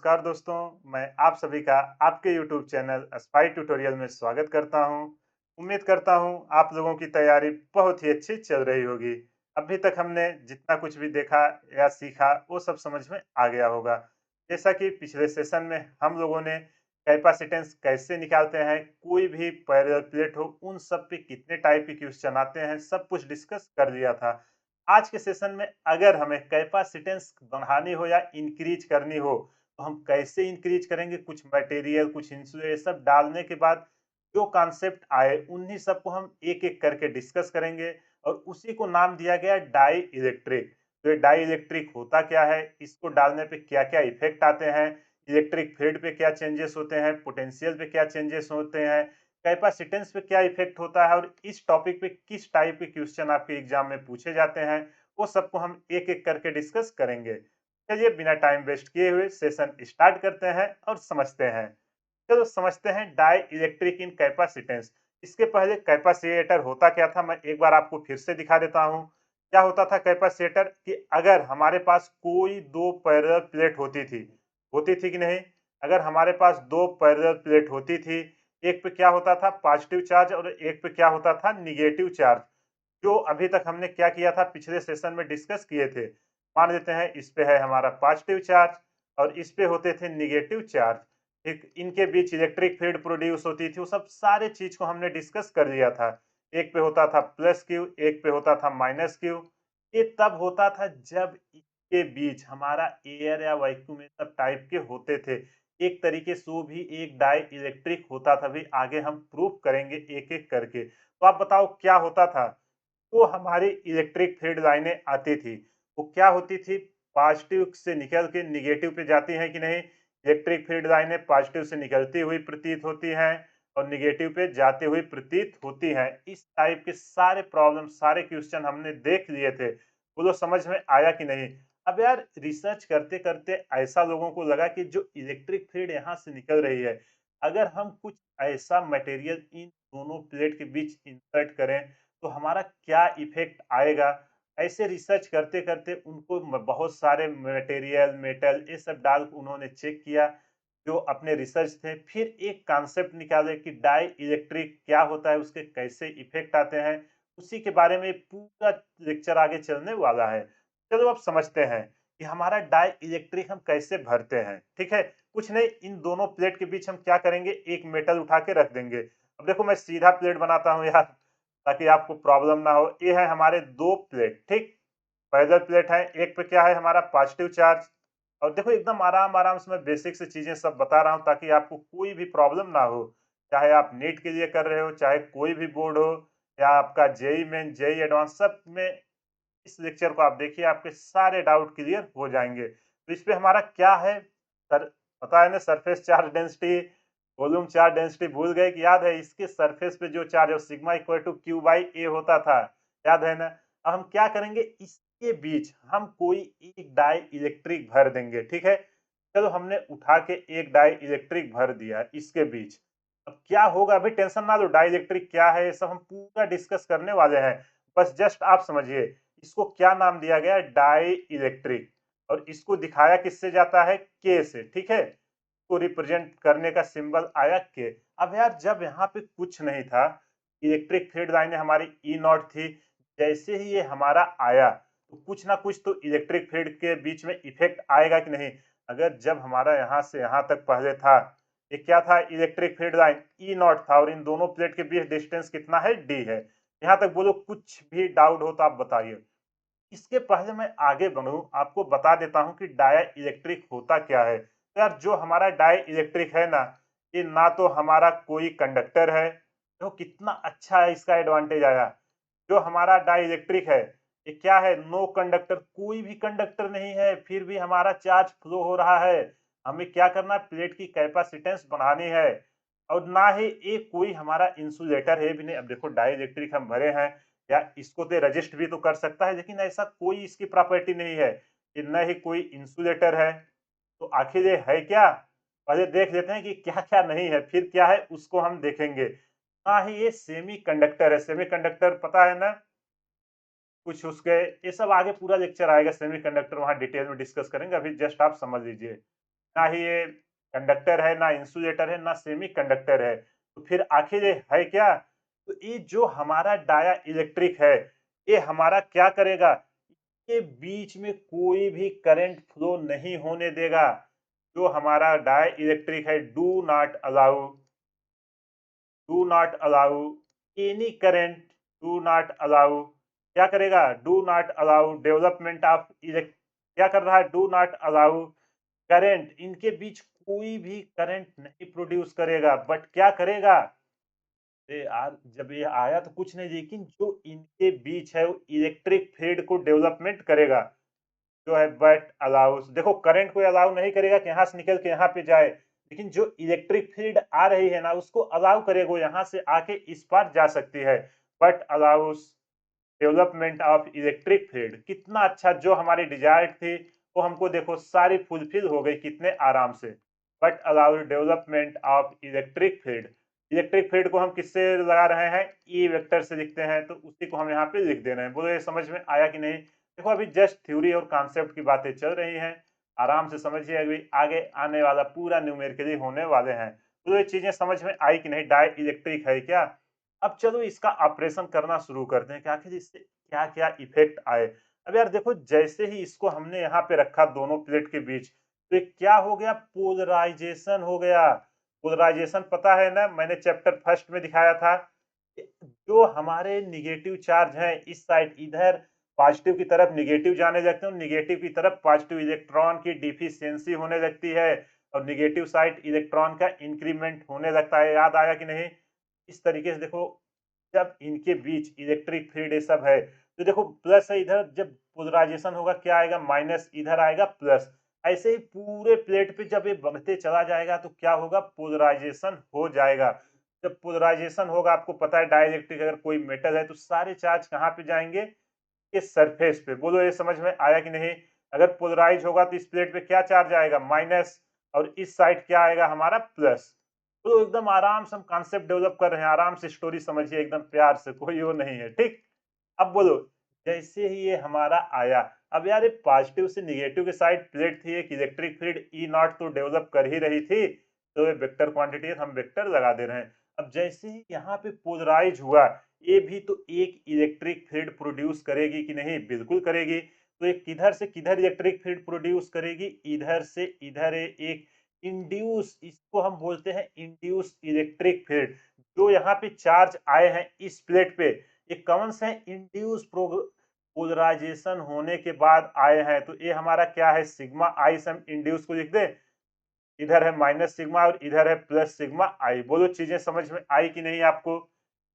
नमस्कार दोस्तों, मैं आप सभी का आपके YouTube चैनल स्पाई ट्यूटोरियल में स्वागत करता हूं। उम्मीद करता हूं आप लोगों की तैयारी बहुत ही अच्छी चल रही होगी। अभी तक हमने जितना कुछ भी देखा या सीखा वो सब समझ में आ गया होगा। जैसा कि पिछले सेशन में हम लोगों ने कैपेसिटेंस कैसे निकालते हैं, कोई भी पैरेलल प्लेट हो उन सब पे कितने टाइप के क्वेश्चन आते हैं, सब कुछ डिस्कस कर लिया था। आज के सेशन में अगर हमें कैपेसिटेंस बढ़ानी हो या इंक्रीज करनी हो तो हम कैसे इंक्रीज करेंगे, कुछ मटेरियल कुछ इंसुलेशन सब डालने के बाद जो कॉन्सेप्ट आए उन्हीं सबको हम एक एक करके डिस्कस करेंगे और उसी को नाम दिया गया डाई इलेक्ट्रिक। तो ये डाई इलेक्ट्रिक होता क्या है, इसको डालने पे क्या क्या इफेक्ट आते हैं, इलेक्ट्रिक फील्ड पे क्या चेंजेस होते हैं, पोटेंशियल पे क्या चेंजेस होते हैं, कैपेसिटेंस पे क्या इफेक्ट होता है और इस टॉपिक पे किस टाइप के क्वेश्चन आपके एग्जाम में पूछे जाते हैं, वो सबको हम एक एक करके डिस्कस करेंगे। चलिए बिना टाइम वेस्ट किए हुए सेशन स्टार्ट करते हैं और समझते हैं। चलो समझते हैं डाई इलेक्ट्रिक इन कैपेसिटेंस। इसके पहले कैपेसिटर होता क्या था, मैं एक बार आपको फिर से दिखा देता हूँ। क्या होता था कैपेसिटर कि अगर हमारे पास कोई दो पैरेलल प्लेट होती थी कि नहीं, अगर हमारे पास दो पैरेलल प्लेट होती थी, एक पे क्या होता था पॉजिटिव चार्ज और एक पे क्या होता था निगेटिव चार्ज। जो अभी तक हमने क्या किया था पिछले सेशन में डिस्कस किए थे। मान लेते हैं इस पे है हमारा पॉजिटिव चार्ज और इस पे होते थे निगेटिव चार्ज। एक इनके बीच इलेक्ट्रिक फील्ड प्रोड्यूस होती थी, वो सब सारे चीज को हमने डिस्कस कर लिया था। एक पे होता था प्लस क्यू, एक पे होता था माइनस क्यू। ये तब होता था जब इनके बीच हमारा एयर या वैक्यूम ये सब टाइप के होते थे। एक तरीके से वो भी एक डाई इलेक्ट्रिक होता था, भी आगे हम प्रूफ करेंगे एक एक करके। तो आप बताओ क्या होता था। तो हमारी इलेक्ट्रिक फील्ड लाइनें आती थी, वो क्या होती थी, पॉजिटिव से निकल के निगेटिव पे जाती हैं कि नहीं। इलेक्ट्रिक फील्ड लाइनें पॉजिटिव से निकलती हुई प्रतीत होती हैं और निगेटिव पे जाती हुई प्रतीत होती हैं। इस टाइप के सारे प्रॉब्लम सारे क्वेश्चन हमने देख लिए थे, वो लोग समझ में आया कि नहीं। अब यार रिसर्च करते करते ऐसा लोगों को लगा कि जो इलेक्ट्रिक फील्ड यहाँ से निकल रही है, अगर हम कुछ ऐसा मटेरियल इन दोनों प्लेट के बीच इंसर्ट करें तो हमारा क्या इफेक्ट आएगा। ऐसे रिसर्च करते करते उनको बहुत सारे मटेरियल मेटल ये सब डाल के उन्होंने चेक किया जो अपने रिसर्च थे, फिर एक कॉन्सेप्ट निकाले कि डाई इलेक्ट्रिक क्या होता है, उसके कैसे इफेक्ट आते हैं। उसी के बारे में पूरा लेक्चर आगे चलने वाला है। चलो अब समझते हैं कि हमारा डाई इलेक्ट्रिक हम कैसे भरते हैं। ठीक है, कुछ नहीं, इन दोनों प्लेट के बीच हम क्या करेंगे, एक मेटल उठा के रख देंगे। अब देखो मैं सीधा प्लेट बनाता हूँ यार, ताकि आपको प्रॉब्लम ना हो। ये है हमारे दो प्लेट, ठीक, पैरेलल प्लेट है। एक पे क्या है हमारा पॉजिटिव चार्ज। और देखो एकदम आराम आराम से मैं बेसिक से चीजें सब बता रहा हूँ ताकि आपको कोई भी प्रॉब्लम ना हो। चाहे आप नीट के लिए कर रहे हो, चाहे कोई भी बोर्ड हो, या आपका जेई मेन जेई एडवांस, सब में इस लेक्चर को आप देखिए, आपके सारे डाउट क्लियर हो जाएंगे। तो इस पे हमारा क्या है सर, पता है ना, surface charge density, volume charge density भूल गए कि याद है। इसके सरफेस पे जो चार्ज है sigma equal to Q by A होता था, याद है ना। अब हम क्या करेंगे, इसके बीच हम कोई एक डाई इलेक्ट्रिक भर देंगे। ठीक है, चलो हमने उठा के एक डाई इलेक्ट्रिक भर दिया इसके बीच। अब क्या होगा, अभी टेंशन ना लो, डाई इलेक्ट्रिक क्या है ये सब हम पूरा डिस्कस करने वाले हैं। बस जस्ट आप समझिए इसको क्या नाम दिया गया, डाई इलेक्ट्रिक। और इसको दिखाया किससे जाता है, के से। ठीक है, को रिप्रेजेंट करने का सिंबल आया के। अब यार जब यहाँ पे कुछ नहीं था, इलेक्ट्रिक फील्ड लाइनें हमारी ई नॉट थी, जैसे ही ये हमारा आया तो कुछ ना कुछ तो इलेक्ट्रिक फील्ड के बीच में इफेक्ट आएगा कि नहीं। अगर जब हमारा यहाँ से यहाँ तक पहले था, ये क्या था, electric field line E not था और इन दोनों प्लेट के बीच डिस्टेंस कितना है, डी है। यहाँ तक बोलो, कुछ भी डाउट हो तो आप बताइए। इसके पहले मैं आगे बढ़ूं, आपको बता देता हूं कि डाई इलेक्ट्रिक होता क्या है। तो यार जो हमारा डाई इलेक्ट्रिक है ना, ये ना तो हमारा कोई कंडक्टर है, तो कितना अच्छा है इसका एडवांटेज आया। जो हमारा डाई इलेक्ट्रिक है, ये क्या है, नो कंडक्टर, कोई भी कंडक्टर नहीं है, फिर भी हमारा चार्ज फ्लो हो रहा है। हमें क्या करना है, प्लेट की कैपेसिटेंस बढ़ानी है। और ना ही ये कोई हमारा इंसुलेटर है भी नहीं। अब देखो डाई इलेक्ट्रिक हम भरे हैं, या इसको तो रजिस्ट भी तो कर सकता है, लेकिन ऐसा कोई इसकी प्रॉपर्टी नहीं है। ये न ही कोई इंसुलेटर है, तो आखिर ये है क्या, पहले देख लेते हैं कि क्या क्या नहीं है, फिर क्या है उसको हम देखेंगे। ना ही ये सेमी कंडक्टर है। सेमी कंडक्टर पता है ना, कुछ उसके, ये सब आगे पूरा लेक्चर आएगा सेमी कंडक्टर, वहां डिटेल में डिस्कस करेंगे, अभी जस्ट आप समझ लीजिए। ना ही ये कंडक्टर है, ना इंसुलेटर है, ना सेमी कंडक्टर है। तो फिर आखिर ये है क्या? तो ये जो हमारा डाया इलेक्ट्रिक है, ये हमारा क्या करेगा? के बीच में कोई भी करंट फ्लो नहीं होने देगा। जो हमारा डाई इलेक्ट्रिक है, do not allow any current, do not allow क्या करेगा? Do not allow development of elect क्या कर रहा है? डू नॉट अलाउ करंट, इनके बीच कोई भी करंट नहीं प्रोड्यूस करेगा, बट क्या करेगा? जब ये आया तो कुछ नहीं, लेकिन जो इनके बीच है वो इलेक्ट्रिक फील्ड को डेवलपमेंट करेगा। जो है बट अलाउस, देखो करंट को अलाउ नहीं करेगा कि यहाँ से निकल के यहाँ पे जाए, लेकिन जो इलेक्ट्रिक फील्ड आ रही है ना उसको अलाउ करेगा, वो यहाँ से आके इस पार जा सकती है। But allow us development of electric field, कितना अच्छा, जो हमारी डिजायर थी वो हमको देखो सारी फुलफिल हो गई कितने आराम से। But allow development of electric field, electric field को हम किससे लगा रहे हैं? ई वेक्टर से लिखते हैं, तो उसी को हम यहाँ पे लिख दे रहे हैं। बोलो ये समझ में आया कि नहीं? देखो अभी जस्ट थ्योरी और कॉन्सेप्ट की बातें चल रही हैं, आराम से समझिए, अभी आगे आने वाला पूरा न्यूमेरिकली होने वाले हैं। तो ये चीजें समझ में आई कि नहीं? डाई इलेक्ट्रिक है क्या? अब चलो इसका ऑपरेशन करना शुरू करते हैं कि आखिर इससे क्या-क्या इफेक्ट आए। अब यार देखो, जैसे ही इसको हमने यहाँ पे रखा दोनों प्लेट के बीच, तो ये क्या हो गया? पोलराइजेशन हो गया। पोलराइजेशन पता है ना, मैंने चैप्टर फर्स्ट में दिखाया था। जो हमारे नेगेटिव चार्ज हैं इस साइड, इधर पॉजिटिव की तरफ नेगेटिव जाने लगते हैं और नेगेटिव की तरफ पॉजिटिव, इलेक्ट्रॉन की डिफिशियंसी होने लगती है और नेगेटिव साइड इलेक्ट्रॉन का इंक्रीमेंट होने लगता है। याद आया कि नहीं? इस तरीके से देखो, जब इनके बीच इलेक्ट्रिक फील्ड ये सब है, तो देखो प्लस है इधर, जब पोलराइजेशन होगा क्या आएगा? माइनस, इधर आएगा प्लस। ऐसे ही पूरे प्लेट पे जब ये बढ़ते चला जाएगा तो क्या होगा? पोलराइजेशन हो जाएगा। जब पोलराइजेशन होगा, आपको पता है डाइलेक्ट्रिक अगर कोई मेटल है तो सारे चार्ज कहाँ पे जाएंगे? इस सरफेस पे। बोलो ये समझ में आया कि नहीं? अगर पोलराइज होगा तो इस प्लेट पे क्या चार्ज आएगा? माइनस, और इस साइड क्या आएगा? हमारा प्लस। तो एकदम आराम से हम कॉन्सेप्ट डेवलप कर रहे हैं, आराम से स्टोरी समझिए एकदम प्यार से, कोई वो नहीं है, ठीक? अब बोलो, जैसे ही ये हमारा आया, अब यार ये पॉजिटिव से नेगेटिव के साइड प्लेट थी, एक इलेक्ट्रिक फील्ड ई नॉट तो डेवलप कर ही रही थी, तो ये वेक्टर क्वांटिटी है, हम वेक्टर लगा दे रहे हैं। अब जैसे ही यहाँ पे पोलराइज हुआ, ये भी तो एक इलेक्ट्रिक फील्ड प्रोड्यूस करेगी कि नहीं? बिल्कुल करेगी। तो ये किधर से किधर इलेक्ट्रिक फील्ड प्रोड्यूस करेगी? इधर से इधर एक इंड्यूस, इसको हम बोलते हैं इंड्यूस इलेक्ट्रिक फील्ड। जो यहाँ पे चार्ज आए हैं इस प्लेट पे, ये कौन से इंड्यूस पोलराइजेशन होने के बाद आए हैं, तो ये हमारा क्या है? सिग्मा आई से हम इंड्यूस को लिख दें। इधर है माइनस सिग्मा और इधर है प्लस सिग्मा आई। बोलो चीजें समझ में आई कि नहीं आपको?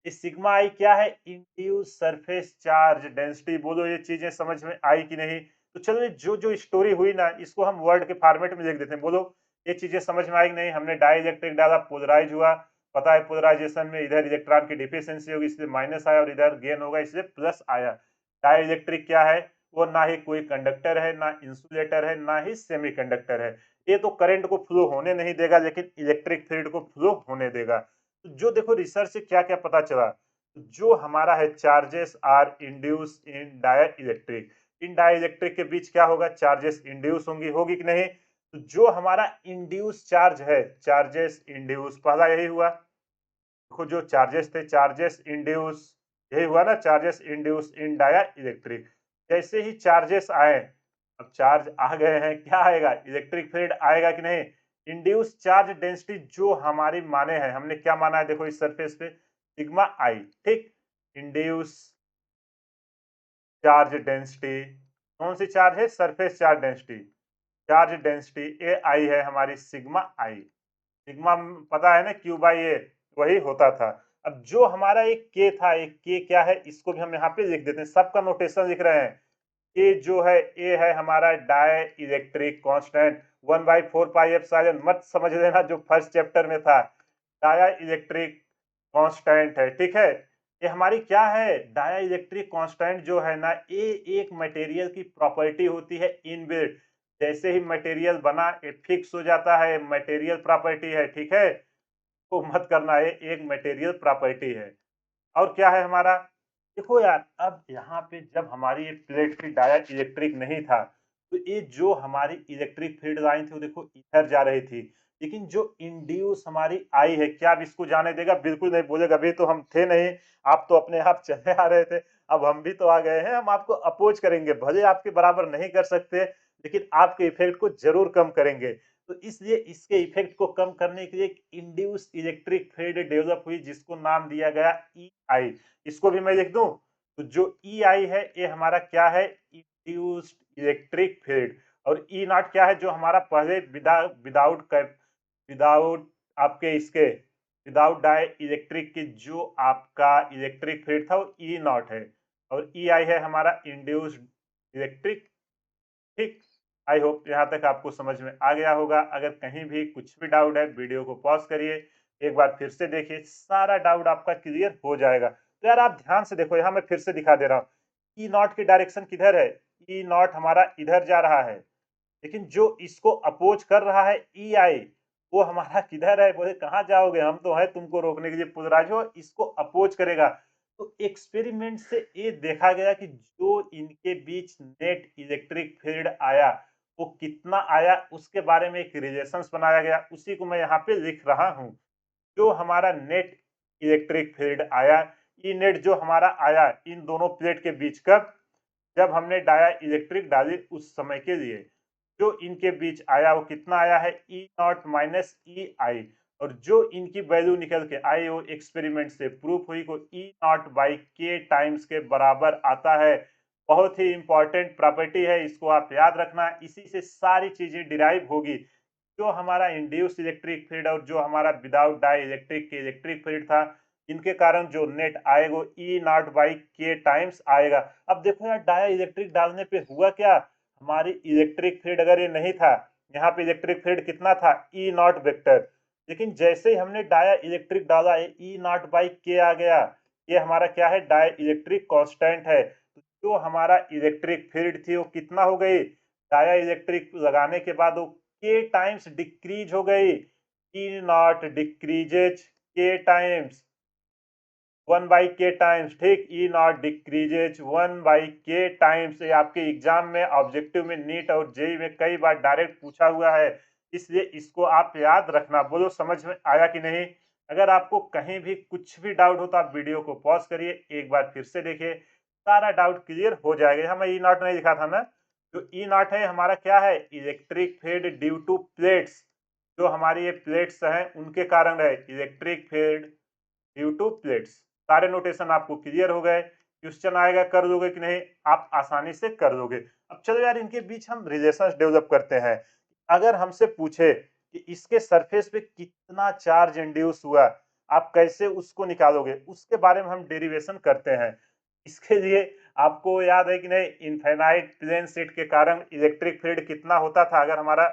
इस सिग्मा आई क्या है? Induce surface charge density. बोलो ये चीजें समझ में आई कि नहीं? तो चलो ये जो जो स्टोरी हुई ना, इसको हम वर्ड के फॉर्मेट में लिख देते हैं। बोलो ये चीजें समझ में आई कि नहीं? हमने डाई इलेक्ट्रिक डाला, पोलराइज हुआ, पता है पोलराइजेशन में इधर इलेक्ट्रॉन की डिफिशियंसी होगी इसलिए माइनस आया, और इधर गेन होगा इसलिए प्लस आया। डाई इलेक्ट्रिक क्या है? वो ना ही कोई कंडक्टर है, ना इंसुलेटर है, ना ही सेमीकंडक्टर है। ये तो करंट को फ्लो होने नहीं देगा, लेकिन इलेक्ट्रिक फील्ड को फ्लो होने देगा। तो जो देखो रिसर्च से क्या क्या पता चला, जो हमारा है charges are induce in dielectric, in dielectric के बीच क्या होगा? चार्जेस इंड्यूस होंगी, होगी कि नहीं? तो जो हमारा इंड्यूस चार्ज है, चार्जेस इंड्यूस, पहला यही हुआ। देखो जो चार्जेस थे, चार्जेस इंड्यूस, यही हुआ ना, charges induce in dielectric. जैसे ही चार्जेस आए, अब चार्ज आ गए हैं, क्या आएगा? इलेक्ट्रिक फील्ड आएगा कि नहीं? इंड्यूस चार्ज डेंसिटी जो हमारी माने हैं, हमने क्या माना है? देखो इस सरफेस पे सिग्मा आई, ठीक? इंड्यूस चार्ज डेंसिटी, कौन सी चार्ज है? Surface charge density. Charge density A I है हमारी सिग्मा आई। सिग्मा पता है ना, क्यू बाई ए, वही होता था। अब जो हमारा एक के था, एक के क्या है? इसको भी हम यहाँ पे लिख देते हैं, सबका नोटेशन लिख रहे हैं। ए जो है, ए है हमारा dielectric constant, 1/4 pi epsilon, मत समझ लेना जो फर्स्ट चैप्टर में था। डाया इलेक्ट्रिक कांस्टेंट है, ठीक है? ये हमारी क्या है? डाया इलेक्ट्रिक कांस्टेंट जो है ना, ये एक मटेरियल की प्रॉपर्टी होती है इनबिल्ट। जैसे ही मटेरियल बना, ये फिक्स हो जाता है, मटेरियल प्रॉपर्टी है, ठीक है? तो मत करना, ये एक मटेरियल प्रॉपर्टी है। और क्या है हमारा? देखो यार, अब यहाँ पे जब हमारी ये प्लेट थी, डाया इलेक्ट्रिक नहीं था, तो ये जो हमारी इलेक्ट्रिक फील्ड लाइन थी वो देखो इधर जा रही थी, लेकिन जो इंड्यूस हमारी आई है, क्या अब इसको जाने देगा? बिल्कुल नहीं, बोलेगा अभी तो हम थे नहीं, आप तो अपने आप चले आ रहे थे, अब हम भी तो आ गए हैं, हम आपको अपोज करेंगे, भले आपके बराबर नहीं कर सकते, लेकिन आपके इफेक्ट को जरूर कम करेंगे। तो इसलिए इसके इफेक्ट को कम करने के लिए एक इंड्यूस इलेक्ट्रिक फील्ड डेवलप हुई, जिसको नाम दिया गया ई आई। इसको भी मैं लिख दूं, तो जो ई आई है ये हमारा क्या है? Induced electric field. और ई नॉट क्या है? जो हमारा पहले विदाउट विदाउट आपके इसके विदाउट डाई इलेक्ट्रिक के जो आपका इलेक्ट्रिक फील्ड था वो ई नॉट है, और ई आई है हमारा इंड्यूस्ड इलेक्ट्रिक। ठीक, आई होप यहाँ तक आपको समझ में आ गया होगा। अगर कहीं भी कुछ भी डाउट है, वीडियो को पॉज करिए, एक बार फिर से देखिए, सारा डाउट आपका क्लियर हो जाएगा। तो यार आप ध्यान से देखो, यहाँ मैं फिर से दिखा दे रहा हूँ, ई नॉट की डायरेक्शन किधर है? ई नॉट हमारा इधर जा रहा है, लेकिन जो इसको अपोज कर रहा है ई आई, वो हमारा किधर है? बोले कहाँ जाओगे, हम तो है तुमको रोकने के लिए, पुलराजो इसको अपोज करेगा। तो एक्सपेरिमेंट से ये देखा गया कि जो इनके बीच नेट इलेक्ट्रिक फील्ड आया, वो कितना आया, उसके बारे में एक रिलेशंस बनाया गया, उसी को मैं यहाँ पे लिख रहा हूँ। जो हमारा नेट इलेक्ट्रिक फील्ड आया, ई नेट जो हमारा आया इन दोनों प्लेट के बीच, कब? जब हमने डाया इलेक्ट्रिक डाली उस समय के लिए। जो इनके बीच आया वो कितना आया है? ई नॉट माइनस ई आई। और जो इनकी वैल्यू निकल के आई वो एक्सपेरिमेंट से प्रूफ हुई को ई नॉट बाई के टाइम्स के बराबर आता है। बहुत ही इंपॉर्टेंट प्रॉपर्टी है, इसको आप याद रखना, इसी से सारी चीजें डिराइव होगी। जो हमारा इंड्यूस इलेक्ट्रिक फील्ड और जो हमारा विदाउट डाई इलेक्ट्रिक के इलेक्ट्रिक फील्ड था, इनके कारण जो नेट आएगा वो ई नॉट बाई के टाइम्स आएगा। अब देखो यार, डाई इलेक्ट्रिक डालने पे हुआ क्या? हमारी इलेक्ट्रिक फील्ड अगर ये नहीं था, यहाँ पे इलेक्ट्रिक फील्ड कितना था? ई नॉट वेक्टर। लेकिन जैसे ही हमने डाया इलेक्ट्रिक डाला, ये ई नॉट बाई के आ गया, ये हमारा क्या है? डाई इलेक्ट्रिक कांस्टेंट है। तो जो हमारा इलेक्ट्रिक फील्ड थी वो कितना हो गई? डाया इलेक्ट्रिक लगाने के बाद वो के टाइम्स डिक्रीज हो गई। ई नॉट डिक्रीजेज के टाइम्स 1/k टाइम्स, ठीक, ई नॉट डिक्रीजेज 1/k टाइम्स। ये आपके एग्जाम में, ऑब्जेक्टिव में, नीट और जेई में कई बार डायरेक्ट पूछा हुआ है, इसलिए इसको आप याद रखना। बोलो समझ में आया कि नहीं? अगर आपको कहीं भी कुछ भी डाउट हो तो आप वीडियो को पॉज करिए, एक बार फिर से देखिए, सारा डाउट क्लियर हो जाएगा। यहाँ मैं ई नॉट नहीं लिखा था ना, जो ई नॉट है हमारा क्या है? Electric field due to plates. जो हमारी ये प्लेट्स हैं उनके कारण है electric field due to plates. सारे नोटेशन आपको क्लियर हो गए? क्वेश्चन आएगा, कर दोगे कि नहीं? आप आसानी से कर दोगे। अब चलो यार, इनके बीच हम रिलेशंस डेवलप करते हैं। अगर हमसे पूछे कि इसके सरफेस पे कितना चार्ज इंड्यूस हुआ, आप कैसे उसको निकालोगे? उसके बारे में हम डेरिवेशन करते हैं। इसके लिए आपको याद है कि नहीं, इनफाइनाइट प्लेन सेट के कारण इलेक्ट्रिक फील्ड कितना होता था? अगर हमारा,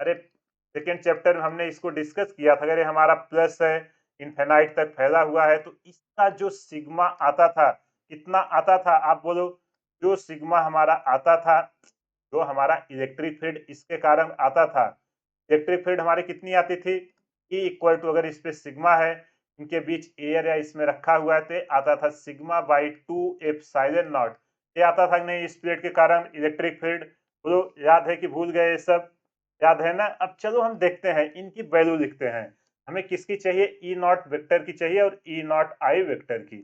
अरे सेकेंड चैप्टर में हमने इसको डिस्कस किया था, अगर ये हमारा प्लस है, इनफिनाइट तक फैला हुआ है, तो इसका जो सिग्मा आता था, कितना आता था आप बोलो? जो सिग्मा हमारा आता था, जो हमारा इलेक्ट्रिक फील्ड इसके कारण आता था, इलेक्ट्रिक फील्ड हमारी कितनी आती थी? E इक्वल टू, अगर इस पे सिग्मा है, इनके बीच एयर या इसमें रखा हुआ है, तो आता था सिग्मा बाई 2 एप्सिलॉन नॉट। ये आता था कि नहीं इस प्लेट के कारण इलेक्ट्रिक फील्ड? बोलो याद है कि भूल गए ये सब? याद है ना? अब चलो हम देखते हैं, इनकी वैल्यू लिखते हैं। हमें किसकी चाहिए? ई नॉट वेक्टर की चाहिए और ई नॉट आई वेक्टर की।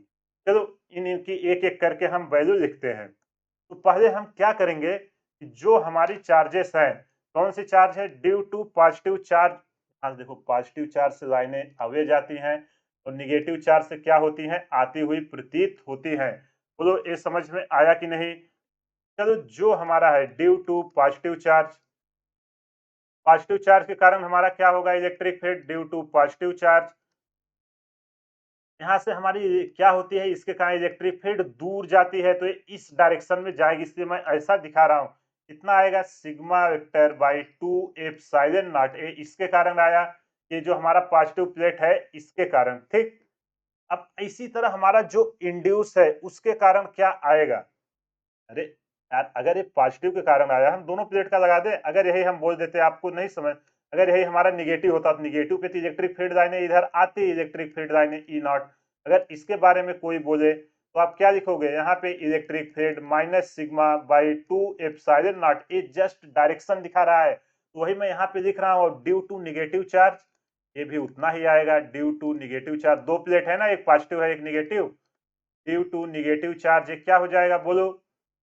चलो इनकी एक एक करके हम वैल्यू लिखते हैं। तो पहले हम क्या करेंगे कि जो हमारी चार्जेस हैं, कौन सी चार्ज है? Due to positive charge. आज देखो, पॉजिटिव चार्ज से लाइनें अवे जाती हैं और निगेटिव चार्ज से क्या होती हैं? आती हुई प्रतीत होती हैं। बोलो ये समझ में आया कि नहीं? चलो, जो हमारा है due to positive charge, positive charge के कारण हमारा क्या होगा? Electric field due to positive charge. यहाँ से हमारी क्या होती है? इसके कारण इलेक्ट्रिक फील्ड दूर जाती है, तो ये इस डायरेक्शन में जाएगी, इसलिए मैं ऐसा दिखा रहा हूँ। कितना आएगा? Sigma vector by 2 epsilon not. ये इसके कारण आया, ये जो हमारा पॉजिटिव प्लेट है इसके कारण, ठीक। अब इसी तरह हमारा जो इंड्यूस है उसके कारण क्या आएगा? अरे यार, अगर ये पॉजिटिव के कारण आया, हम दोनों प्लेट का लगा दें। अगर यही हम बोल देते, आपको नहीं समझ, अगर यही हमारा निगेटिव होता तो निगेटिव पे तो इलेक्ट्रिक फील्ड लाइनें इधर आती, इलेक्ट्रिक फील्ड लाइनें ई नॉट। अगर इसके बारे में कोई बोले तो आप क्या लिखोगे यहाँ पे electric field minus sigma by 2 epsilon not, ये जस्ट डायरेक्शन दिखा रहा है, तो वही मैं यहाँ पे लिख रहा हूँ। ड्यू टू निगेटिव चार्ज, ये भी उतना ही आएगा, ड्यू टू निगेटिव चार्ज, दो प्लेट है ना, एक पॉजिटिव है एक negative, due to negative charge ये क्या हो जाएगा बोलो,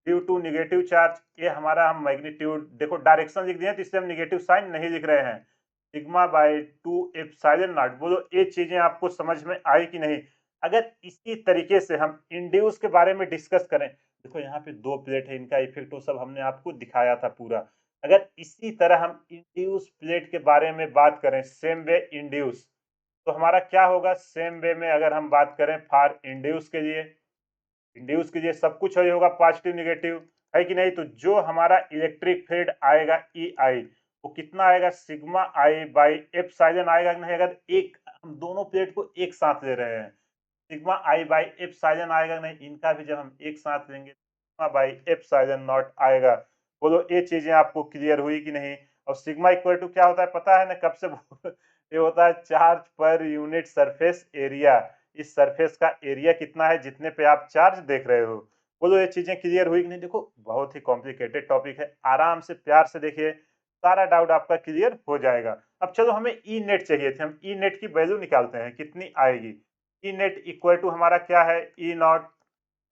ड्यू टू निगेटिव चार्ज, ये हमारा हम मैग्नीट्यूड देखो डायरेक्शन लिख दिए तो इससे हम निगेटिव साइन नहीं लिख रहे हैं, सिग्मा बाई 2 एप्सिलॉन नॉट। बोलो ये चीजें आपको समझ में आई कि नहीं। अगर इसी तरीके से हम इंड्यूस के बारे में डिस्कस करें, देखो यहाँ पे दो प्लेट है, इनका इफेक्ट वो सब हमने आपको दिखाया था पूरा। अगर इसी तरह हम इंड्यूस प्लेट के बारे में बात करें, सेम वे इंड्यूस, तो हमारा क्या होगा, सेम वे में अगर हम बात करें फॉर इंड्यूस के लिए, इंड्यूस के लिए सब कुछ वही होगा, पॉजिटिव नेगेटिव, है कि नहीं। तो जो हमारा इलेक्ट्रिक फील्ड आएगा ई आई, वो कितना आएगा, सिग्मा आई बाई एप्सिलॉन आएगा कि नहीं। अगर एक हम दोनों प्लेट को एक साथ ले रहे हैं, सिग्मा आई बाई एप्सिलॉन आएगा कि नहीं, इनका भी जब हम एक साथ लेंगे सिग्मा बाई एप्सिलॉन नॉट आएगा। बोलो ये चीजें आपको क्लियर हुई कि नहीं। और सिग्मा इक्वल टू क्या होता है पता है ना, कब से ये होता है charge per unit surface area, इस सरफेस का एरिया कितना है जितने पे आप चार्ज देख रहे हो। बोलो ये चीजें क्लियर हुई कि नहीं। देखो बहुत ही कॉम्प्लिकेटेड टॉपिक है, आराम से प्यार से देखिए, सारा डाउट आपका क्लियर हो जाएगा। अब चलो हमें ई नेट चाहिए थे, हम ई नेट की वैल्यू निकालते हैं कितनी आएगी। ई नेट इक्वल टू हमारा क्या है, E not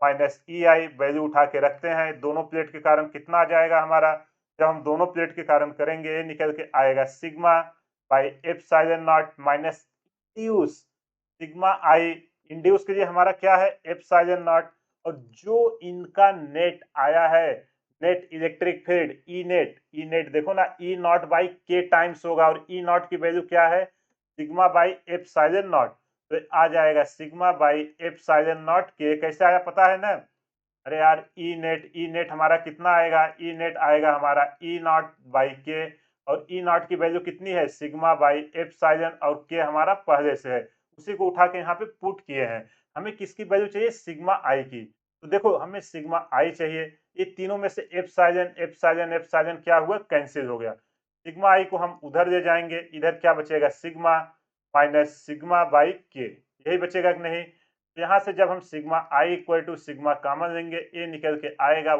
minus E I, value उठा के रखते हैं, दोनों प्लेट के कारण कितना आ जाएगा हमारा, जब हम दोनों प्लेट के कारण करेंगे निकल के आएगा sigma by epsilon not minus induce sigma I, induce के लिए हमारा क्या है एप्सिलॉन नॉट, और जो इनका नेट आया है, net electric field E net देखो ना, ई नॉट बाई के टाइम्स होगा, और ई नॉट की वैल्यू क्या है, सिग्मा बाई एप्सिलॉन नॉट, तो आ जाएगा सिग्मा बाई एप्सिलॉन नॉट के, कैसे आया पता है ना। अरे यार ई नेट हमारा कितना आएगा, ई नेट आएगा हमारा ई नॉट बाई के, और ई नॉट की वैल्यू कितनी है सिग्मा बाई एप्सिलॉन, और के हमारा पहले से है, उसी को उठा के यहाँ पे पुट किए हैं। हमें किसकी वैल्यू चाहिए, सिग्मा आई की। तो देखो हमें सिग्मा आई चाहिए, ये तीनों में से एप्सिलॉन एप्सिलॉन एप्सिलॉन क्या हुआ, कैंसिल हो गया। सिग्मा आई को हम उधर ले जाएंगे, इधर क्या बचेगा, सिग्मा माइनस सिग्मा बाई के, यही बचेगा कि नहीं। तो यहाँ से जब हम sigma i equal to sigma common लेंगे, ये निकल के आएगा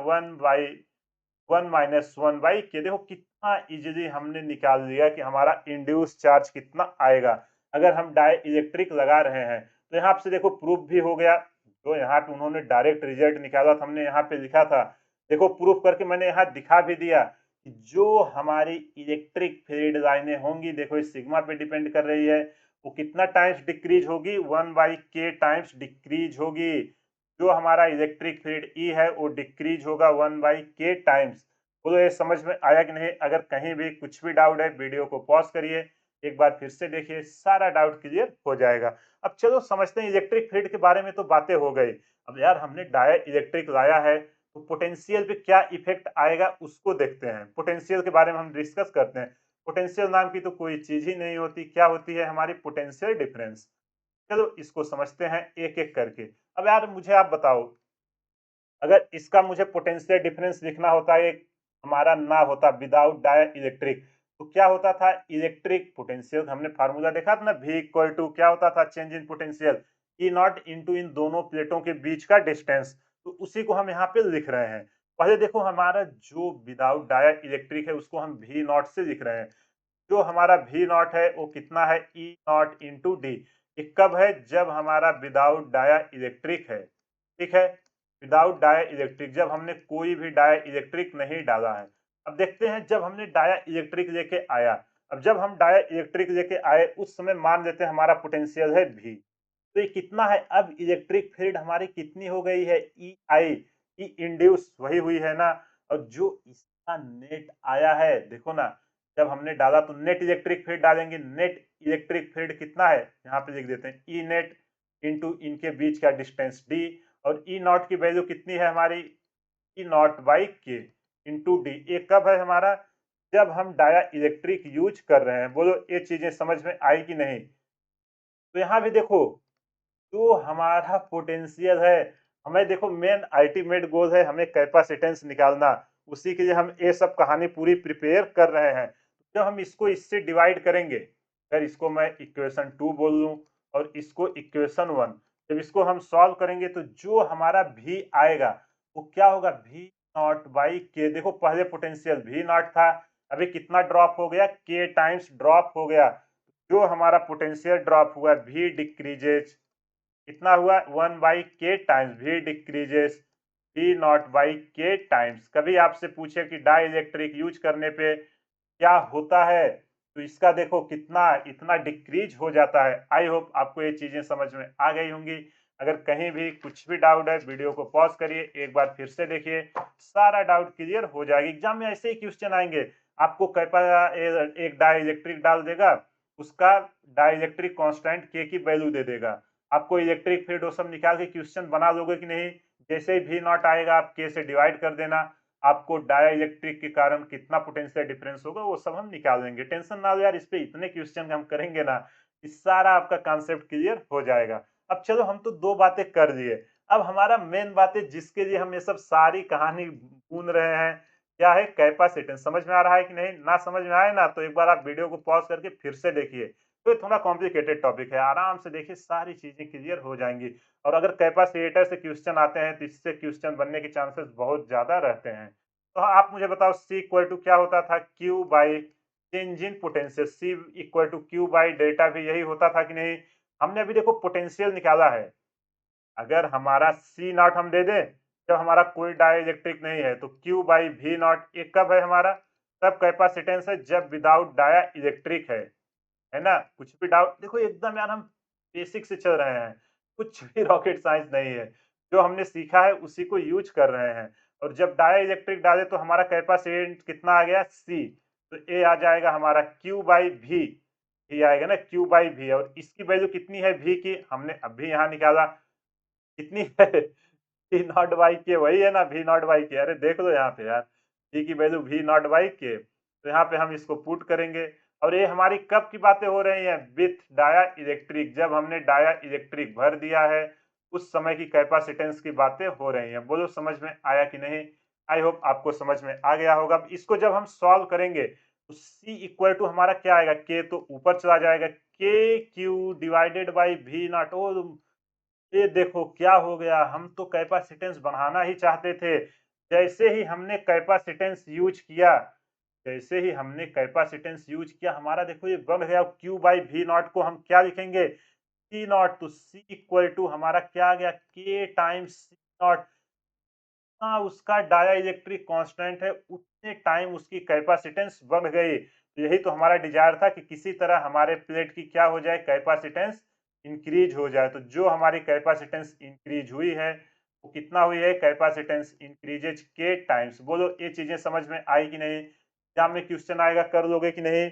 1 माइनस 1 बाई के। देखो कितना इजीली हमने निकाल लिया कि हमारा इंड्यूस चार्ज कितना आएगा अगर हम डाई इलेक्ट्रिक लगा रहे हैं। तो यहाँ से देखो प्रूफ भी हो गया, जो यहाँ पे उन्होंने डायरेक्ट रिजल्ट निकाला था, हमने यहाँ पे लिखा था, देखो प्रूफ करके मैंने यहाँ दिखा भी दिया कि जो हमारी इलेक्ट्रिक फील्ड लाइनें होंगी, देखो इस सिग्मा पे डिपेंड कर रही है, वो कितना टाइम्स डिक्रीज होगी, 1/k टाइम्स डिक्रीज होगी। जो हमारा इलेक्ट्रिक फील्ड ई है वो डिक्रीज होगा 1/k टाइम्स। बोलो ये समझ में आया कि नहीं। अगर कहीं भी कुछ भी डाउट है वीडियो को पॉज करिए, एक बार फिर से देखिए, सारा डाउट क्लियर हो जाएगा। अब चलो समझते हैं, इलेक्ट्रिक फील्ड के बारे में तो बातें हो गई, अब यार हमने डाई इलेक्ट्रिक लाया है तो पोटेंशियल पे क्या इफेक्ट आएगा उसको देखते हैं। पोटेंशियल के बारे में हम डिस्कस करते हैं। पोटेंशियल नाम की तो कोई चीज ही नहीं होती, क्या होती है हमारी पोटेंशियल डिफरेंस। चलो इसको समझते हैं एक एक करके। अब यार मुझे आप बताओ, अगर इसका मुझे पोटेंशियल डिफरेंस लिखना होता है, हमारा ना होता विदाउट डाई इलेक्ट्रिक, तो क्या होता था, इलेक्ट्रिक पोटेंशियल हमने फार्मूला देखा था ना, V इक्वल टू क्या होता था, change in potential E not into इन दोनों प्लेटों के बीच का डिस्टेंस। तो उसी को हम यहाँ पे लिख रहे हैं। पहले देखो हमारा जो विदाउट डाई इलेक्ट्रिक है उसको हम V नॉट से लिख रहे हैं। जो हमारा V नॉट है वो कितना है, ई नॉट इंटू डी। ये कब है, जब हमारा विदाउट डाया इलेक्ट्रिक है, ठीक है, विदाउट डाया इलेक्ट्रिक, जब हमने कोई भी डाया इलेक्ट्रिक नहीं डाला है। अब देखते हैं जब हमने डाया इलेक्ट्रिक लेके आया, अब जब हम डाया इलेक्ट्रिक लेके आए उस समय मान लेते हैं हमारा पोटेंशियल है V, तो ये कितना है, अब इलेक्ट्रिक फील्ड हमारी कितनी हो गई है, ई आई, ई इंड्यूस वही हुई है ना। और जो इसका नेट आया है देखो ना, जब हमने डाला तो नेट इलेक्ट्रिक फील्ड डालेंगे, नेट इलेक्ट्रिक फील्ड कितना है, यहाँ पे लिख देते हैं ई नेट इंटू इनके बीच का डिस्टेंस डी, और ई नॉट की वैल्यू कितनी है हमारी, ई नॉट बाई के इंटू डी। ये कब है हमारा, जब हम डाया इलेक्ट्रिक यूज कर रहे हैं। बोलो ये चीजें समझ में आई कि नहीं। तो यहाँ भी देखो, जो हमारा पोटेंशियल है, हमें देखो मेन अल्टीमेट गोल है हमें कैपेसिटेंस निकालना, उसी के लिए हम ये सब कहानी पूरी प्रिपेयर कर रहे हैं। जब हम इसको इससे डिवाइड करेंगे, अगर इसको मैं इक्वेशन 2 बोल लूँ और इसको इक्वेशन 1, जब इसको हम सॉल्व करेंगे तो जो हमारा V आएगा वो क्या होगा, V नॉट बाई के। देखो पहले पोटेंशियल V नॉट था, अभी कितना ड्रॉप हो गया, K टाइम्स ड्रॉप हो गया। जो हमारा पोटेंशियल ड्रॉप हुआ V डिक्रीजेज, कितना हुआ 1/k times V decreases V not by K times. कभी आपसे पूछे कि डाई इलेक्ट्रिक यूज करने पे क्या होता है, तो इसका देखो कितना इतना डिक्रीज हो जाता है। आई होप आपको ये चीजें समझ में आ गई होंगी। अगर कहीं भी कुछ भी डाउट है, वीडियो को पॉज करिए, एक बार फिर से देखिए, सारा डाउट क्लियर हो जाएगा। एग्जाम में ऐसे ही क्वेश्चन आएंगे, आपको कैपा एक डाई इलेक्ट्रिक डाल देगा, उसका डाई इलेक्ट्रिक कांस्टेंट के की वैल्यू दे देगा, आपको इलेक्ट्रिक फील्ड वो सब निकाल के क्वेश्चन बना दोगे कि नहीं। जैसे ही वी नॉट आएगा आप के से डिवाइड कर देना, आपको डाई इलेक्ट्रिक के कारण कितना पोटेंशियल डिफरेंस होगा वो सब हम निकाल देंगे। टेंशन ना लो यार, इस पे इतने क्वेश्चन हम करेंगे ना, इस सारा आपका कॉन्सेप्ट क्लियर हो जाएगा। अब चलो, हम तो दो बातें कर लिए, अब हमारा मेन बात है जिसके लिए हम ये सब सारी कहानी बुन रहे हैं, क्या है, कैपेसिटेंस। समझ में आ रहा है कि नहीं? ना समझ में आए ना तो एक बार आप वीडियो को पॉज करके फिर से देखिए। तो ये थोड़ा कॉम्प्लिकेटेड टॉपिक है, आराम से देखिए, सारी चीजें क्लियर हो जाएंगी। और अगर कैपेसिटर से क्वेश्चन आते हैं तो इससे क्वेश्चन बनने के चांसेस बहुत ज्यादा रहते हैं। तो आप मुझे बताओ, C इक्वल टू क्या होता था, Q by change in potential. C equal to Q by delta भी यही होता था कि नहीं? हमने अभी देखो पोटेंशियल निकाला है, अगर हमारा C नॉट हम दे दें जब हमारा कोई डाई इलेक्ट्रिक नहीं है, तो Q बाई V नॉट एक कब है हमारा, तब कैपेसिटेंस है जब विदाउट डाया इलेक्ट्रिक है ना? कुछ भी डाउट देखो, एकदम यार हम बेसिक से चल रहे हैं, कुछ भी रॉकेट साइंस नहीं है, जो हमने सीखा है उसी को यूज कर रहे हैं। और जब डाई इलेक्ट्रिक डाले तो हमारा कैपेसिटेंस कितना आ गया, C, तो ए आ जाएगा हमारा Q बाई V, ये आएगा ना Q बाई V। और इसकी वैल्यू कितनी है V की, हमने अभी यहाँ निकाला, कितनी है वी नॉट बाई के, वही है ना वी नॉट बाई के। अरे देख लो यहाँ पे यार, वी की value we not by K, तो यहाँ पे हम इसको पुट करेंगे। और ये हमारी कब की बातें हो रही हैं, विथ डाया इलेक्ट्रिक, जब हमने डाया इलेक्ट्रिक भर दिया है उस समय की कैपेसिटेंस की बातें हो रही हैं। बोलो समझ में आया कि नहीं? आई होप आपको समझ में आ गया होगा। अब इसको जब हम सॉल्व करेंगे तो C इक्वल टू हमारा क्या आएगा, K तो ऊपर चला जाएगा, के Q divided by V not. Oh, ये देखो क्या हो गया, हम तो कैपेसिटेंस बढ़ाना ही चाहते थे, जैसे ही हमने कैपेसिटेंस यूज किया, जैसे ही हमने कैपेसिटेंस यूज किया, हमारा देखो ये बन गया। Q बाई वी नॉट को हम क्या लिखेंगे, सी नॉट। तो C इक्वल टू हमारा क्या आ गया, K टाइम्स सी नॉट। हाँ, उसका डाया इलेक्ट्रिक कांस्टेंट है, उतने टाइम उसकी कैपेसिटेंस बढ़ गई। तो यही तो हमारा डिजायर था कि किसी तरह हमारे प्लेट की क्या हो जाए, कैपेसिटेंस इंक्रीज हो जाए। तो जो हमारी कैपेसिटेंस इंक्रीज हुई है वो कितना हुई है, कैपेसिटेंस इंक्रीजेज के टाइम्स। बोलो ये चीजें समझ में आई कि नहीं? एग्जाम में क्वेश्चन आएगा, कर लोगे कि नहीं?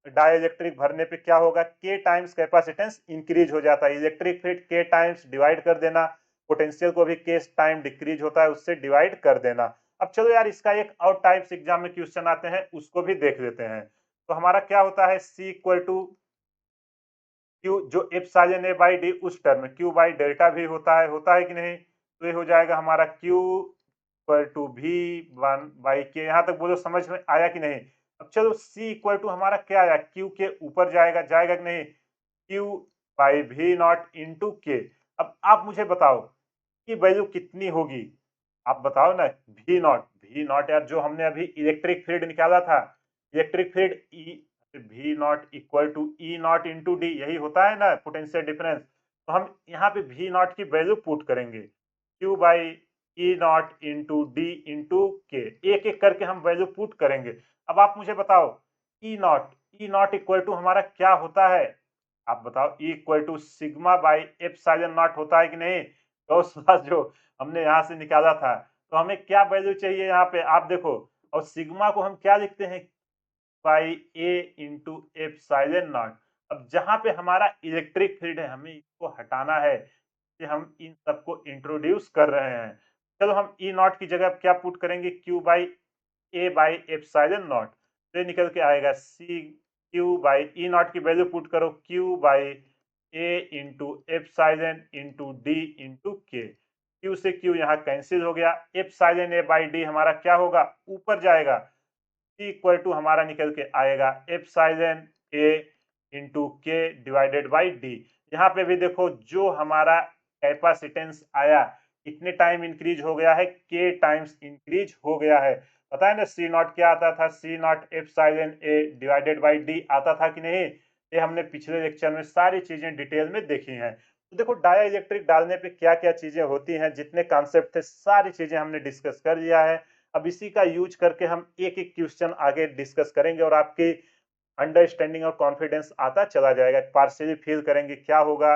डाई इलेक्ट्रिक भरने पे क्या होगा, के टाइम्स कैपेसिटेंस इंक्रीज हो जाता है, इलेक्ट्रिक फील्ड के टाइम्स डिवाइड कर देना, पोटेंशियल को भी के टाइम डिक्रीज होता है उससे डिवाइड कर देना। अब चलो यार, इसका एक और टाइप्स एग्जाम में क्वेश्चन आते हैं, उसको भी देख लेते हैं। तो हमारा क्या होता है, C इक्वल टू क्यू, जो एप्सिलॉन ए बाई डी उस टर्म में, क्यू बाई डेल्टा भी होता है कि नहीं? तो ये हो जाएगा हमारा Q equal to V one by K. यहाँ तक बोलो समझ में आया कि नहीं? अब चलो, C इक्वल टू हमारा क्या आया, क्यू के ऊपर जाएगा जाएगा कि नहीं, Q by V naught into K. अब आप मुझे बताओ की वैल्यू कितनी होगी, आप बताओ ना। वी नॉट यार, जो हमने अभी इलेक्ट्रिक फील्ड निकाला था, electric field E, V naught equal to E not into D, यही होता है ना पोटेंशियल डिफरेंस। तो हम यहाँ पे वी नॉट की वैल्यू पुट करेंगे, Q by E not into D into के, एक एक करके हम वैल्यू पुट करेंगे। अब आप मुझे बताओ, ई नॉट इक्वल टू हमारा क्या होता है, आप बताओ। E equal to sigma by epsilon not होता है कि नहीं? गॉस लॉ जो हमने यहाँ से निकाला था, तो हमें क्या वैल्यू चाहिए यहाँ पे, आप देखो। और सिग्मा को हम क्या लिखते हैं, by A into epsilon not. अब जहाँ पे हमारा इलेक्ट्रिक फील्ड है हमें इसको हटाना है, कि हम इन सबको इंट्रोड्यूस कर रहे हैं। चलो, हम ई नॉट की जगह क्या पुट करेंगे, Q by A by epsilon naught. तो ये निकल के आएगा C Q by E naught की वैल्यू पुट करो, Q by A into epsilon into D into K. Q से क्यू यहाँ कैंसिल हो गया, एप्सिलॉन ए बाई डी हमारा क्या होगा, ऊपर जाएगा, इक्वल टू हमारा निकल के आएगा एप्सिलॉन ए इंटू के डिवाइडेड बाई डी। यहाँ पे भी देखो, जो हमारा कैपेसिटेंस आया, कितने टाइम इंक्रीज हो गया है, के टाइम्स इंक्रीज हो गया है। पता है ना सी नॉट क्या आता था, C not epsilon A divided by D आता था कि नहीं? ये हमने पिछले लेक्चर में सारी चीजें डिटेल में देखी हैं। तो देखो डाया इलेक्ट्रिक डालने पे क्या क्या चीजें होती हैं, जितने कॉन्सेप्ट थे सारी चीजें हमने डिस्कस कर लिया है। अब इसी का यूज करके हम एक एक क्वेश्चन आगे डिस्कस करेंगे और आपकी अंडरस्टैंडिंग और कॉन्फिडेंस आता चला जाएगा। पार्शियली फील करेंगे क्या होगा,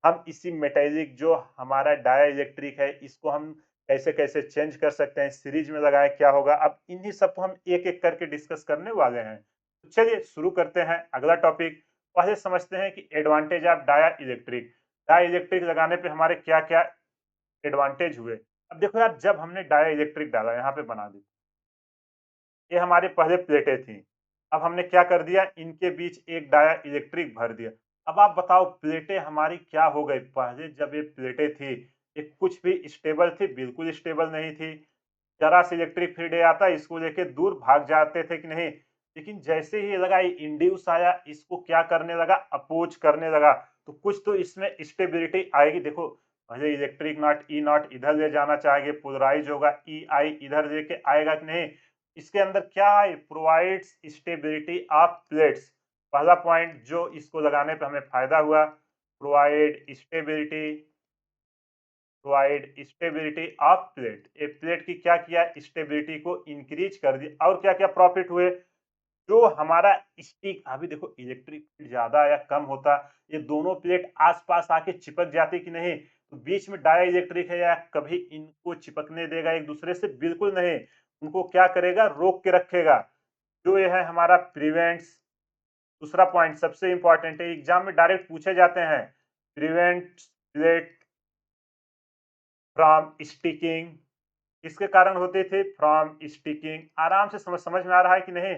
हम इसी मेटेलिक जो हमारा डाया इलेक्ट्रिक है इसको हम कैसे कैसे चेंज कर सकते हैं, सीरीज में लगाए क्या होगा। अब इन्हीं सबको हम एक एक करके डिस्कस करने वाले हैं। तो चलिए शुरू करते हैं अगला टॉपिक। पहले समझते हैं कि advantage of dielectric. Dielectric लगाने पे हमारे क्या क्या एडवांटेज हुए। अब देखो यार, जब हमने डाया इलेक्ट्रिक डाला, यहाँ पे बना दी, ये हमारे पहले प्लेटें थी। अब हमने क्या कर दिया, इनके बीच एक डाया इलेक्ट्रिक भर दिया। अब आप बताओ प्लेटें हमारी क्या हो गई, पहले जब ये प्लेटें थी ये कुछ भी स्टेबल थी, बिल्कुल स्टेबल नहीं थी। जरा सा इलेक्ट्रिक फील्ड आता इसको लेके दूर भाग जाते थे कि नहीं। लेकिन जैसे ही ये लगा इंड्यूस आया, इसको क्या करने लगा, अपोज करने लगा। तो कुछ तो इसमें स्टेबिलिटी आएगी। देखो पहले इलेक्ट्रिक नॉट ई नॉट इधर ले जाना चाहेंगे, पोलराइज होगा, ई आई इधर लेके आएगा कि नहीं। इसके अंदर क्या है, प्रोवाइड्स स्टेबिलिटी ऑफ प्लेट्स। पहला पॉइंट जो इसको लगाने पे हमें फायदा हुआ, provide stability of plate. A plate की क्या किया, स्टेबिलिटी को इंक्रीज कर दिया। और क्या क्या प्रॉफिट हुए, जो हमारा स्टिक, अभी देखो इलेक्ट्रिक फील्ड ज्यादा या कम होता, ये दोनों प्लेट आसपास आके चिपक जाती कि नहीं। तो बीच में डाया इलेक्ट्रिक है, या कभी इनको चिपकने देगा एक दूसरे से, बिल्कुल नहीं। उनको क्या करेगा, रोक के रखेगा। जो ये है हमारा प्रिवेंट्स। दूसरा पॉइंट सबसे इंपॉर्टेंट है, एग्जाम में डायरेक्ट पूछे जाते हैं, प्रिवेंट्स प्लेट फ्रॉम स्टिकिंग। किसके कारण होते थे, फ्रॉम स्टिकिंग। आराम से समझ में आ रहा है कि नहीं।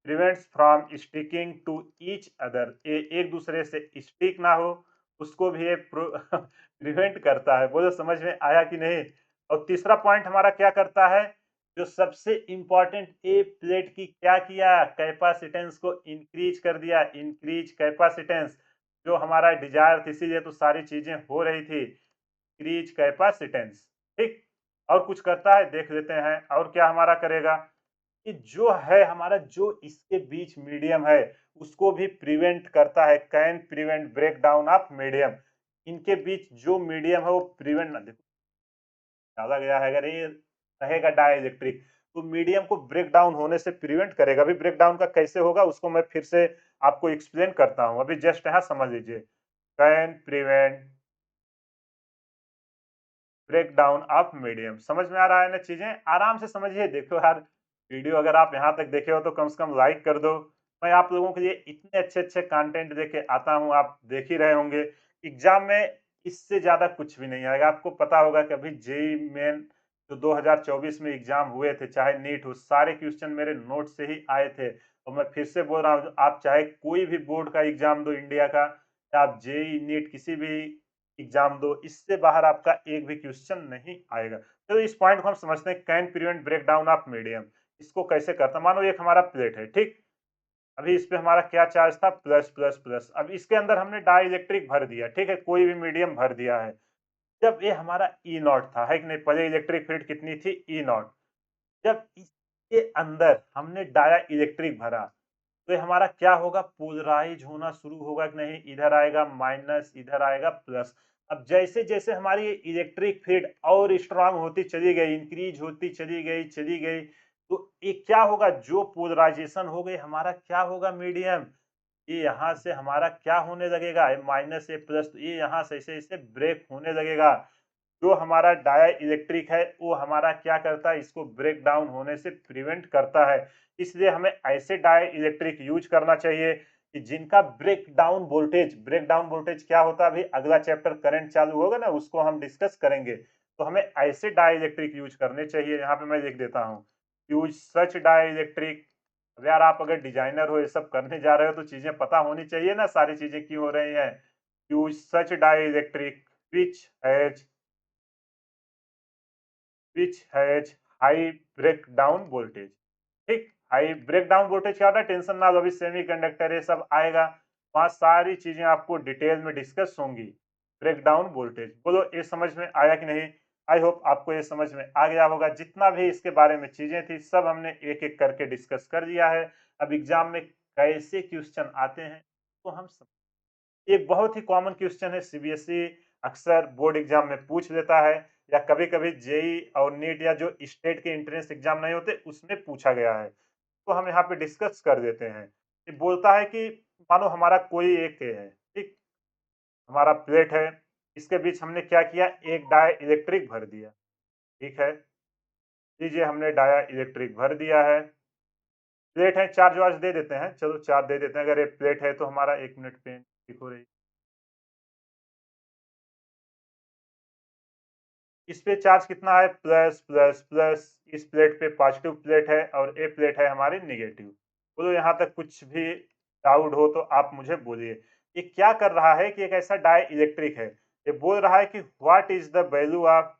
Prevents from sticking to each other, ये एक दूसरे से स्टिक ना हो, उसको भी ये प्रिवेंट करता है। बोलो समझ में आया कि नहीं। और तीसरा पॉइंट हमारा क्या करता है, जो सबसे इंपॉर्टेंट, ए प्लेट की क्या किया, कैपेसिटेंस को इंक्रीज कर दिया, इंक्रीज कैपेसिटेंस। जो हमारा डिजायर थी, इसीलिए तो सारी चीजें हो रही थी, इंक्रीज कैपेसिटेंस। ठीक, और कुछ करता है देख लेते हैं, और क्या हमारा करेगा, कि जो है हमारा, जो इसके बीच मीडियम है उसको भी प्रिवेंट करता है, can prevent break down of medium. इनके बीच जो मीडियम है वो प्रिवेंट ना, देखो डाला गया है, अगर ये रहेगा डाइलेक्ट्रिक तो मीडियम को ब्रेक डाउन होने से प्रिवेंट करेगा। अभी ब्रेक डाउन का कैसे होगा उसको मैं फिर से आपको एक्सप्लेन करता हूं, अभी जस्ट यहाँ समझ लीजिए। Can prevent break down of medium. समझ में आ रहा है ना, चीजें आराम से समझिए। देखो यार, वीडियो अगर आप यहाँ तक देखे हो तो कम से कम लाइक कर दो। मैं आप लोगों के लिए इतने अच्छे अच्छे कंटेंट लेके आता हूँ, आप देख ही रहे होंगे। एग्जाम में इससे ज्यादा कुछ भी नहीं आएगा। आपको पता होगा कि अभी जेई मेन जो 2024 में एग्जाम हुए थे, चाहे नीट हो, सारे क्वेश्चन मेरे नोट से ही आए थे। और मैं फिर से बोल रहा हूँ, आप चाहे कोई भी बोर्ड का एग्जाम दो इंडिया का, या आप जेई नीट किसी भी एग्जाम दो, इससे बाहर आपका एक भी क्वेश्चन नहीं आएगा। तो इस पॉइंट को हम समझते हैं, can prevent break down of medium. इसको कैसे करता, मानो एक हमारा प्लेट है, ठीक। अभी इस पे हमारा क्या चार्ज था, प्लस प्लस प्लस। अब इसके अंदर हमने डाई इलेक्ट्रिक भर दिया, ठीक है, कोई भी मीडियम भर दिया है। जब ये हमारा ई नॉट था, है कि नहीं, पहले इलेक्ट्रिक फील्ड कितनी थी, ई नॉट। जब इसके अंदर हमने डाया इलेक्ट्रिक भरा, तो ये हमारा क्या होगा, पोलराइज होना शुरू होगा कि नहीं, इधर आएगा माइनस, इधर आएगा प्लस। अब जैसे जैसे हमारी इलेक्ट्रिक फील्ड और स्ट्रांग होती चली गई, इंक्रीज होती चली गई, तो ये क्या होगा, जो पोलराइजेशन हो गई हमारा क्या होगा, मीडियम, ये यहाँ से हमारा क्या होने लगेगा, माइनस ए प्लस, तो ये यहाँ से ऐसे ऐसे ब्रेक होने लगेगा। जो हमारा डाया इलेक्ट्रिक है वो हमारा क्या करता है, इसको ब्रेक डाउन होने से प्रिवेंट करता है। इसलिए हमें ऐसे डाया इलेक्ट्रिक यूज करना चाहिए कि जिनका ब्रेक डाउन वोल्टेज क्या होता है, अभी अगला चैप्टर करंट चालू होगा ना, उसको हम डिस्कस करेंगे। तो हमें ऐसे डाया इलेक्ट्रिक यूज करने चाहिए। यहाँ पे मैं लिख देता हूँ, यूज सच डाया इलेक्ट्रिक। अब यार आप अगर डिजाइनर हो, ये सब करने जा रहे हो, तो चीजें पता होनी चाहिए ना, सारी चीजें क्यों हो रही हैं। Use such dielectric which has which has high break down voltage. ठीक, हाई ब्रेक डाउन वोल्टेज क्या होता है, टेंशन ना लो, अभी सेमीकंडक्टर ये सब आएगा, वहां सारी चीजें आपको डिटेल में डिस्कस होंगी। Breakdown voltage. बोलो ये समझ में आया कि नहीं? आई होप आपको ये समझ में आ गया होगा। जितना भी इसके बारे में चीजें थी सब हमने एक एक करके डिस्कस कर दिया है। अब एग्जाम में कैसे क्वेश्चन आते हैं तो हम सब, एक बहुत ही कॉमन क्वेश्चन है, सीबीएसई अक्सर बोर्ड एग्जाम में पूछ लेता है, या कभी कभी जेई और नीट या जो स्टेट के एंट्रेंस एग्जाम नहीं होते उसमें पूछा गया है। तो हम यहाँ पे डिस्कस कर देते हैं। ये बोलता है कि मानो हमारा कोई एक है, ठीक, हमारा प्लेट है, इसके बीच हमने क्या किया, एक डाई इलेक्ट्रिक भर दिया। ठीक है, लीजिए हमने डाया इलेक्ट्रिक भर दिया है। प्लेट है, चार्ज वार्ज दे देते हैं, चलो चार्ज दे देते हैं। अगर ये प्लेट है तो हमारा 1 मिनट पे ठीक हो रही, इस पे चार्ज कितना है, प्लस प्लस प्लस। इस प्लेट पे पॉजिटिव प्लेट है और ये प्लेट है हमारी निगेटिव। बोलो यहाँ तक कुछ भी डाउट हो तो आप मुझे बोलिए। ये क्या कर रहा है कि एक ऐसा डाई इलेक्ट्रिक है, ये बोल रहा है कि what is the value of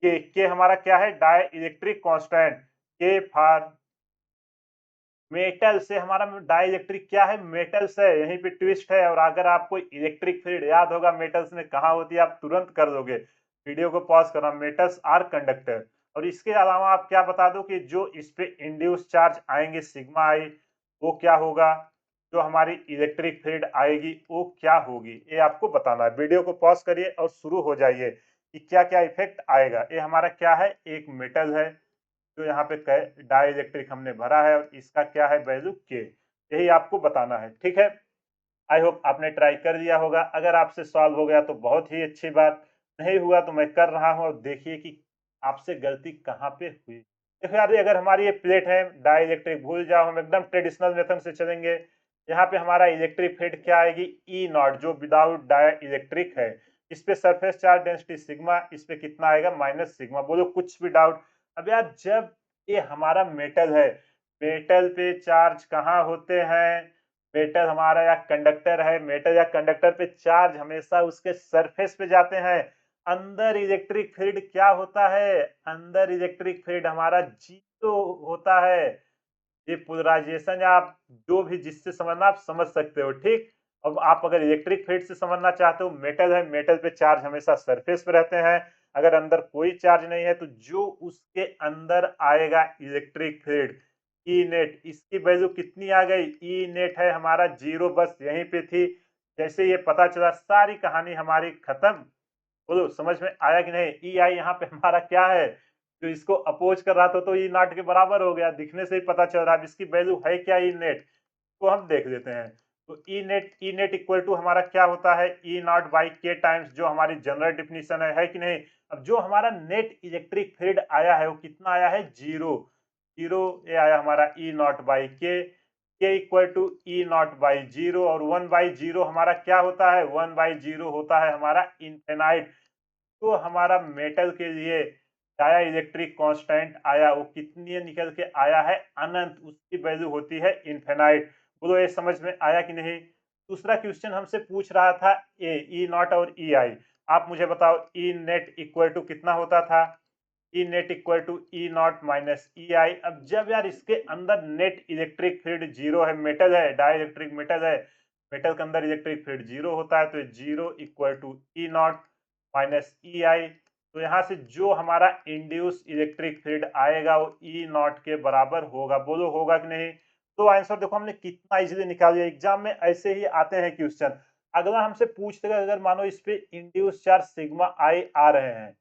के हमारा क्या है, डाई इलेक्ट्रिक कांस्टेंट। के फॉर मेटल से, हमारा डाई इलेक्ट्रिक क्या है, मेटल्स है, यहीं पे ट्विस्ट है। और अगर आपको इलेक्ट्रिक फील्ड याद होगा मेटल्स में कहाँ होती है, आप तुरंत कर दोगे। वीडियो को पॉज करना, मेटल्स आर कंडक्टर। और इसके अलावा आप क्या बता दो कि जो इस पे इंड्यूस चार्ज आएंगे सिग्मा आई, वो क्या होगा, जो हमारी इलेक्ट्रिक फील्ड आएगी वो क्या होगी, ये आपको बताना है। वीडियो को पॉज करिए और शुरू हो जाइए कि क्या क्या इफेक्ट आएगा। ये हमारा क्या है, एक मेटल है जो यहाँ पे डाई इलेक्ट्रिक हमने भरा है, और इसका क्या है वैल्यू के, यही आपको बताना है। ठीक है, आई होप आपने ट्राई कर दिया होगा। अगर आपसे सॉल्व हो गया तो बहुत ही अच्छी बात, नहीं हुआ तो मैं कर रहा हूँ। और देखिए कि आपसे गलती कहाँ पे हुई। देखो यार, अगर हमारी ये प्लेट है, डाई इलेक्ट्रिक भूल जाओ, हम एकदम ट्रेडिशनल मेथड से चलेंगे। यहाँ पे हमारा इलेक्ट्रिक फील्ड क्या आएगी, ई नॉट, जो विदाउट डाई इलेक्ट्रिक है। इस पे सरफेस चार्ज डेंसिटी सिग्मा, इस पे कितना आएगा, माइनस सिग्मा। बोलो कुछ भी डाउट? अब यार जब ये हमारा मेटल है, मेटल पे चार्ज कहाँ होते हैं, मेटल हमारा या कंडक्टर है, मेटल या कंडक्टर पे चार्ज हमेशा उसके सरफेस पे जाते हैं। अंदर इलेक्ट्रिक फील्ड क्या होता है, अंदर इलेक्ट्रिक फील्ड हमारा जीरो होता है। ये पोलराइजेशन या आप जो भी जिससे समझना आप समझ सकते हो, ठीक। अब आप अगर इलेक्ट्रिक फील्ड से समझना चाहते हो, मेटल है, मेटल पे चार्ज हमेशा सरफेस पे रहते हैं। अगर अंदर कोई चार्ज नहीं है तो जो उसके अंदर आएगा इलेक्ट्रिक फील्ड, ई नेट, इसकी वैल्यू कितनी आ गई, ई नेट है हमारा जीरो, बस यहीं पे थी। जैसे ये पता चला सारी कहानी हमारी खत्म। बोलो समझ में आया कि नहीं? ई आई यहाँ पे हमारा क्या है, जो इसको अपोज कर रहा था तो ई नॉट के बराबर हो गया, दिखने से ही पता चल रहा है। अब इसकी वैल्यू है क्या ई नेट, तो हम देख लेते हैं। तो ई नेट इक्वल टू हमारा क्या होता है, E naught by K times, जो हमारी जनरल डिफिनीशन है कि नहीं। अब जो हमारा नेट इलेक्ट्रिक फील्ड आया है वो कितना आया है, जीरो। जीरो, ये आया हमारा E naught by K equal to E naught by zero. और 1/0 हमारा क्या होता है, 1/0 होता है हमारा इनफिनाइट। तो हमारा मेटल के लिए डाया इलेक्ट्रिक कांस्टेंट आया, वो कितनी निकल के आया है, अनंत, उसकी वैल्यू होती है इनफिनाइट। बोलो ये समझ में आया कि नहीं? दूसरा क्वेश्चन हमसे पूछ रहा था ए, ई नॉट और ई आई। आप मुझे बताओ ई नेट इक्वल टू कितना होता था, E net equal to E not minus E I. अब जब यार इसके अंदर नेट इलेक्ट्रिक फील्ड जीरो है, मेटल है, डाई इलेक्ट्रिक मेटल है, मेटल के अंदर इलेक्ट्रिक फील्ड जीरो होता है, तो zero equal to E not minus E I. तो यहाँ से जो हमारा इंड्यूस इलेक्ट्रिक फील्ड आएगा वो ई नॉट के बराबर होगा। बोलो होगा कि नहीं? तो आंसर देखो हमने कितना इजीली निकाल दिया। एग्जाम में ऐसे ही आते हैं क्वेश्चन। अगला हमसे पूछ देगा, अगर मानो इस पे इंड्यूस चार्ज सिग्मा आई आ रहे हैं,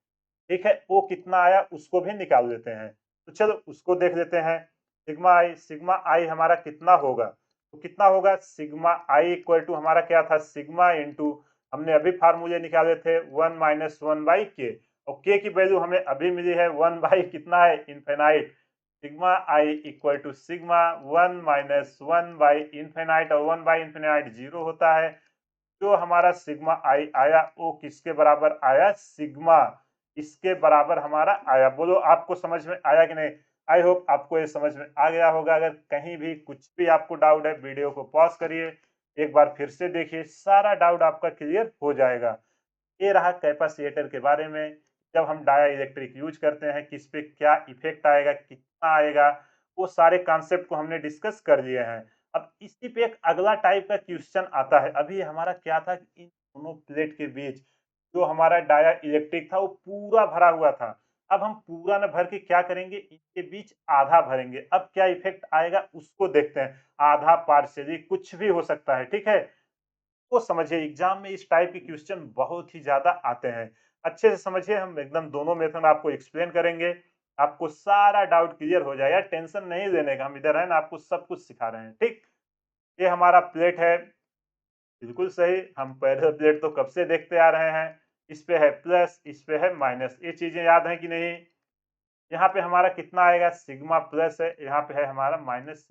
ठीक है, वो कितना आया उसको भी निकाल लेते हैं। तो चलो उसको देख लेते हैं। सिग्मा आई हमारा कितना होगा, तो कितना होगा, सिग्मा आई इक्वल टू हमारा क्या था, सिग्मा इंटू, हमने अभी फार्मूले निकाले थे, 1 - 1/k। और के की वैल्यू हमें अभी मिली है 1 बाई कितना है, infinite. Sigma i equal to sigma 1 - 1/इनफिनाइट, और 1/इनफिनाइट जीरो होता है। जो हमारा सिग्मा आई आया वो किसके बराबर आया, सिग्मा, इसके बराबर हमारा आया। बोलो आपको समझ में आया कि नहीं? आई होप आपको ये समझ में आ गया होगा। अगर कहीं भी कुछ भी आपको डाउट है, वीडियो को पॉज करिए, एक बार फिर से देखिए, सारा डाउट आपका क्लियर हो जाएगा। ये रहा कैपेसिटर के बारे में। जब हम डाया इलेक्ट्रिक यूज करते हैं, किस पे क्या इफेक्ट आएगा, कितना आएगा, वो सारे कॉन्सेप्ट को हमने डिस्कस कर लिए हैं। अब इसी पे एक अगला टाइप का क्वेश्चन आता है। अभी हमारा क्या था कि इन दोनों प्लेट के बीच जो हमारा डाया इलेक्ट्रिक था वो पूरा भरा हुआ था। अब हम पूरा न भर के क्या करेंगे, इनके बीच आधा भरेंगे। अब क्या इफ़ेक्ट आएगा उसको देखते हैं। आधा, पार्शियली कुछ भी हो सकता है, ठीक है? तो समझिए एग्ज़ाम में इस टाइप के क्वेश्चन बहुत ही ज़्यादा आते हैं। अच्छे से समझिए, हम एकदम दोनों मेथड आपको एक्सप्लेन करेंगे। आपको सारा डाउट क्लियर हो जाएगा, टेंशन नहीं लेने का। हम इधर हैं ना, आपको सब कुछ सिखा रहे हैं, ठीक? ये हमारा प्लेट है, बिल्कुल सही। हम पैरेलल प्लेट तो कब से देखते आ रहे हैं। इस पे है प्लस, इस पे है माइनस। ये चीज़ें याद हैं कि नहीं? यहाँ पे हमारा कितना आएगा, सिग्मा प्लस है, यहाँ पे है हमारा माइनस।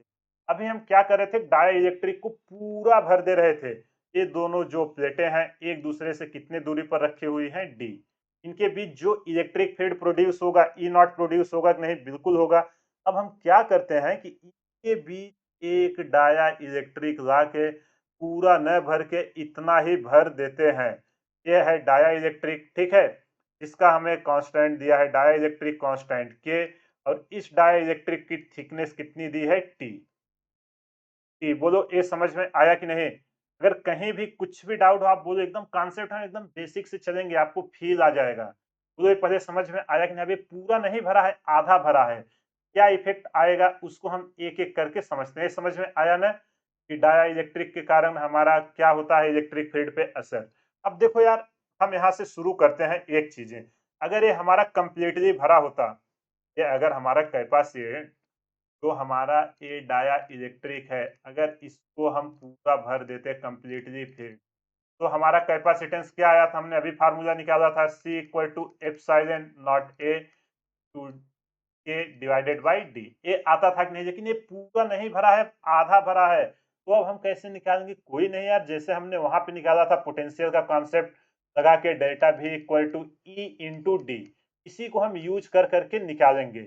अभी हम क्या कर रहे थे, डाइलेक्ट्रिक को पूरा भर दे रहे थे। ये दोनों जो प्लेटें हैं एक दूसरे से कितने दूरी पर रखी हुई हैं, डी। इनके बीच जो इलेक्ट्रिक फील्ड प्रोड्यूस होगा, ई नॉट प्रोड्यूस होगा कि नहीं, बिल्कुल होगा। अब हम क्या करते हैं कि इनके बीच एक डाया इलेक्ट्रिक ला के पूरा न भर के इतना ही भर देते हैं। ये है डाया इलेक्ट्रिक, ठीक है? इसका हमें कांस्टेंट दिया है डाइलेक्ट्रिक कांस्टेंट के, और इस डाइलेक्ट्रिक की थिकनेस कितनी दी है, टी। टी बोलो, ये समझ में आया कि नहीं? अगर कहीं भी कुछ भी डाउट हो आप बोलो, एकदम कॉन्सेप्ट है, एकदम बेसिक से चलेंगे, आपको फील आ जाएगा। बोलो ये पहले समझ में आया कि नहीं? अभी पूरा नहीं भरा है, आधा भरा है। क्या इफेक्ट आएगा उसको हम एक-एक करके समझते हैं। ये समझ में आया ना कि डाइलेक्ट्रिक के कारण हमारा क्या होता है इलेक्ट्रिक फील्ड पे असर। अब देखो यार, हम यहाँ से शुरू करते हैं एक चीज़ें। अगर ये हमारा कंप्लीटली भरा होता, ये अगर हमारा कैपेसिटेंस जो हमारा ये डाया इलेक्ट्रिक है, अगर इसको हम पूरा भर देते कंप्लीटली फिर, तो हमारा कैपेसिटेंस क्या आया था, हमने अभी फार्मूला निकाला था, C equal to epsilon naught A to K divided by D. ये आता था कि नहीं? लेकिन ये पूरा नहीं भरा है, आधा भरा है। तो अब हम कैसे निकालेंगे? कोई नहीं यार, जैसे हमने वहां पे निकाला था पोटेंशियल का कॉन्सेप्ट लगा के, delta V equal to E into D. इसी को हम यूज कर करके निकालेंगे।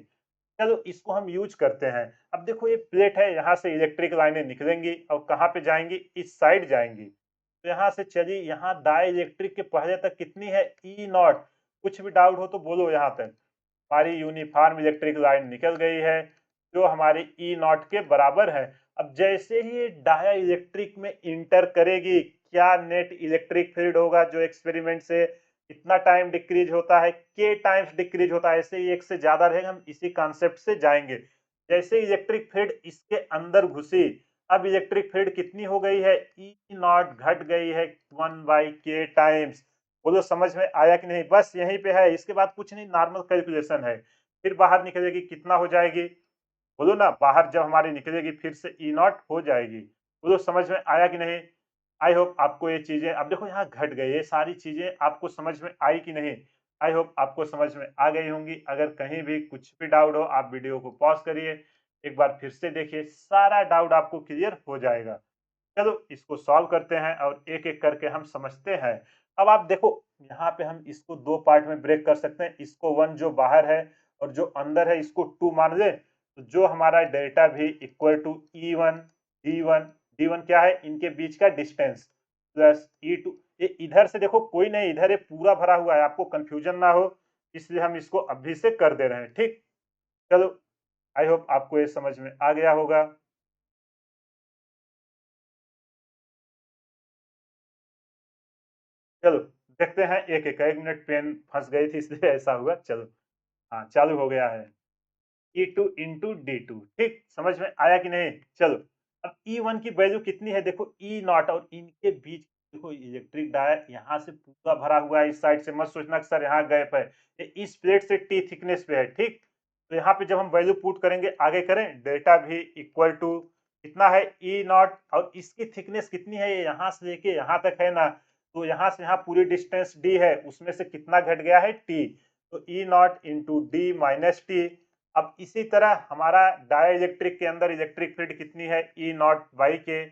चलो इसको हम यूज करते हैं। अब देखो ये प्लेट है, यहाँ से इलेक्ट्रिक लाइनें निकलेंगी और कहाँ पे जाएंगी, इस साइड जाएंगी। तो यहाँ से चलिए, यहाँ डाई इलेक्ट्रिक के पहले तक कितनी है, ई नॉट। कुछ भी डाउट हो तो बोलो। यहाँ तक हमारी यूनिफॉर्म इलेक्ट्रिक लाइन निकल गई है, जो हमारी ई नॉट के बराबर है। अब जैसे ही ये डाया इलेक्ट्रिक में इंटर करेगी, क्या नेट इलेक्ट्रिक फील्ड होगा, जो एक्सपेरिमेंट से इतना टाइम डिक्रीज होता है, के टाइम्स डिक्रीज होता है। ऐसे ही एक से ज्यादा रहेगा, हम इसी कॉन्सेप्ट से जाएंगे। जैसे इलेक्ट्रिक फील्ड इसके अंदर घुसी, अब इलेक्ट्रिक फील्ड कितनी हो गई है, ई नॉट घट गई है 1/k टाइम्स। बोलो समझ में आया कि नहीं? बस यहीं पे है, इसके बाद कुछ नहीं, नॉर्मल कैलकुलेशन है। फिर बाहर निकलेगी, कितना हो जाएगी? बोलो ना, बाहर जब हमारी निकलेगी फिर से ई नॉट हो जाएगी। बोलो समझ में आया कि नहीं? आई होप आपको ये चीजें, अब देखो यहाँ घट गई, ये सारी चीजें आपको समझ में आई कि नहीं? आई होप आपको समझ में आ गई होंगी। अगर कहीं भी कुछ भी डाउट हो, आप वीडियो को पॉज करिए, एक बार फिर से देखिए, सारा डाउट आपको क्लियर हो जाएगा। चलो इसको सॉल्व करते हैं और एक-एक करके हम समझते हैं। अब आप देखो, यहाँ पे हम इसको 2 पार्ट में ब्रेक कर सकते हैं। इसको 1 जो बाहर है और जो अंदर है इसको 2 मान लें। तो जो हमारा delta V equal to E1 D1, D1 क्या है? इनके बीच का डिस्टेंस, प्लस E2। ये इधर से देखो कोई नहीं, इधर ये पूरा भरा हुआ है, आपको कन्फ्यूजन ना हो, इसलिए हम इसको अभी से कर दे रहे हैं, ठीक? चलो, आई होप आपको ये समझ में आ गया होगा। चलो देखते हैं एक-एक। 1 मिनट पेन फँस गई थी इसलिए ऐसा हुआ। चलो, हाँ, चालू हो गया है। E2 इंटू D2, ठीक? समझ में आया कि नहीं? चलो, अब E1 की वैल्यू कितनी है देखो, E नॉट और इनके बीच देखो इलेक्ट्रिक डायर यहाँ से पूरा भरा हुआ है। इस साइड से मत सोचना कि सर यहाँ गैप है। ये इस प्लेट से T थिकनेस पे है, ठीक? तो यहाँ पे जब हम वैल्यू पुट करेंगे, आगे करें, डेल्टा V इक्वल टू कितना है, E नॉट, और इसकी थिकनेस कितनी है, ये यहाँ से लेके यहाँ तक है ना, तो यहाँ से यहाँ पूरी डिस्टेंस D है, उसमें से कितना घट गया है, T। तो E not into D minus T। अब इसी तरह हमारा डाइलेक्ट्रिक के अंदर इलेक्ट्रिक फील्ड कितनी है, ई नॉट बाई के।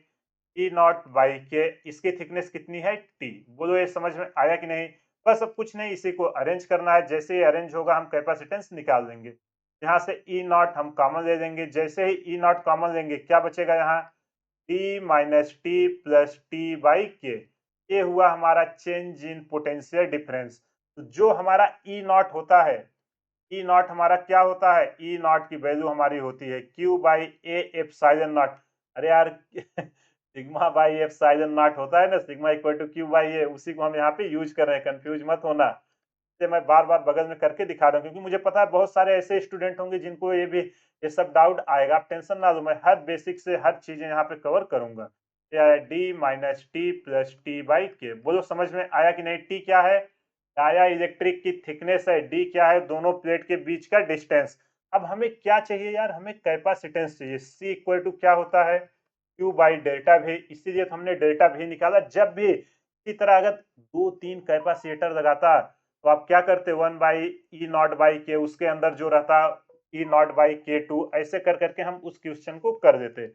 ई नॉट बाई के, इसकी थिकनेस कितनी है, टी। बोलो ये समझ में आया कि नहीं? बस अब कुछ नहीं, इसी को अरेंज करना है। जैसे ही अरेंज होगा हम कैपेसिटेंस निकाल देंगे। यहाँ से ई नॉट हम कॉमन ले लेंगे। जैसे ही ई नॉट कॉमन लेंगे, क्या बचेगा यहाँ, T minus T plus T by के। ये हुआ हमारा चेंज इन पोटेंशियल डिफरेंस। तो जो हमारा ई नॉट होता है, ई नॉट हमारा क्या होता है, ई नॉट की वैल्यू हमारी होती है Q by A epsilon not. अरे यार सिग्मा बाई एप्सिलॉन नॉट होता है ना, sigma equal to Q by A, उसी को हम यहाँ पे यूज कर रहे हैं, कंफ्यूज मत होना। इसलिए मैं बार-बार बगल में करके दिखा रहा हूँ, क्योंकि मुझे पता है बहुत सारे ऐसे स्टूडेंट होंगे जिनको ये सब डाउट आएगा। आप टेंशन ना लो, मैं हर बेसिक से हर चीज़ें यहाँ पे कवर करूँगा। ये आया D minus T plus T by के। बोलो समझ में आया कि नहीं? टी क्या है? डाया इलेक्ट्रिक की थिकनेस है। डी क्या है? दोनों प्लेट के बीच का डिस्टेंस। अब हमें क्या चाहिए यार? हमें कैपेसिटेंस चाहिए। सी इक्वल टू क्या होता है? Q by delta we. इसीलिए तो हमने डेल्टा वी निकाला। जब भी इसी तरह अगर 2-3 कैपेसिटर लगाता, तो आप क्या करते? 1 बाई ई नॉट बाई के, उसके अंदर जो रहता ई नॉट बाई के टू, ऐसे कर करके हम उस क्वेश्चन को कर देते।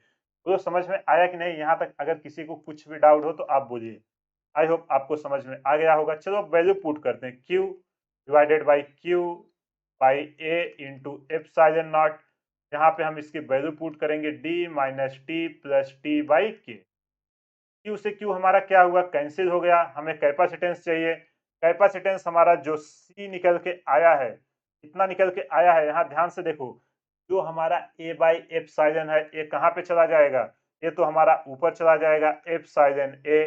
तो समझ में आया कि नहीं? यहाँ तक अगर किसी को कुछ भी डाउट हो तो आप बोलिए। आई होप आपको समझ में आ गया होगा। चलो अब वैल्यू पुट करते हैं। Q divided by Q by A into epsilon not. यहाँ पे हम इसकी वैल्यू पुट करेंगे D minus T plus T by के। Q से Q हमारा क्या हुआ? कैंसिल हो गया। हमें कैपेसिटेंस चाहिए। कैपेसिटेंस हमारा जो C निकल के आया है, कितना निकल के आया है? यहाँ ध्यान से देखो, जो हमारा A बाई एप्सिलॉन है, ये कहाँ पे चला जाएगा? ये तो हमारा ऊपर चला जाएगा। एप्सिलॉन A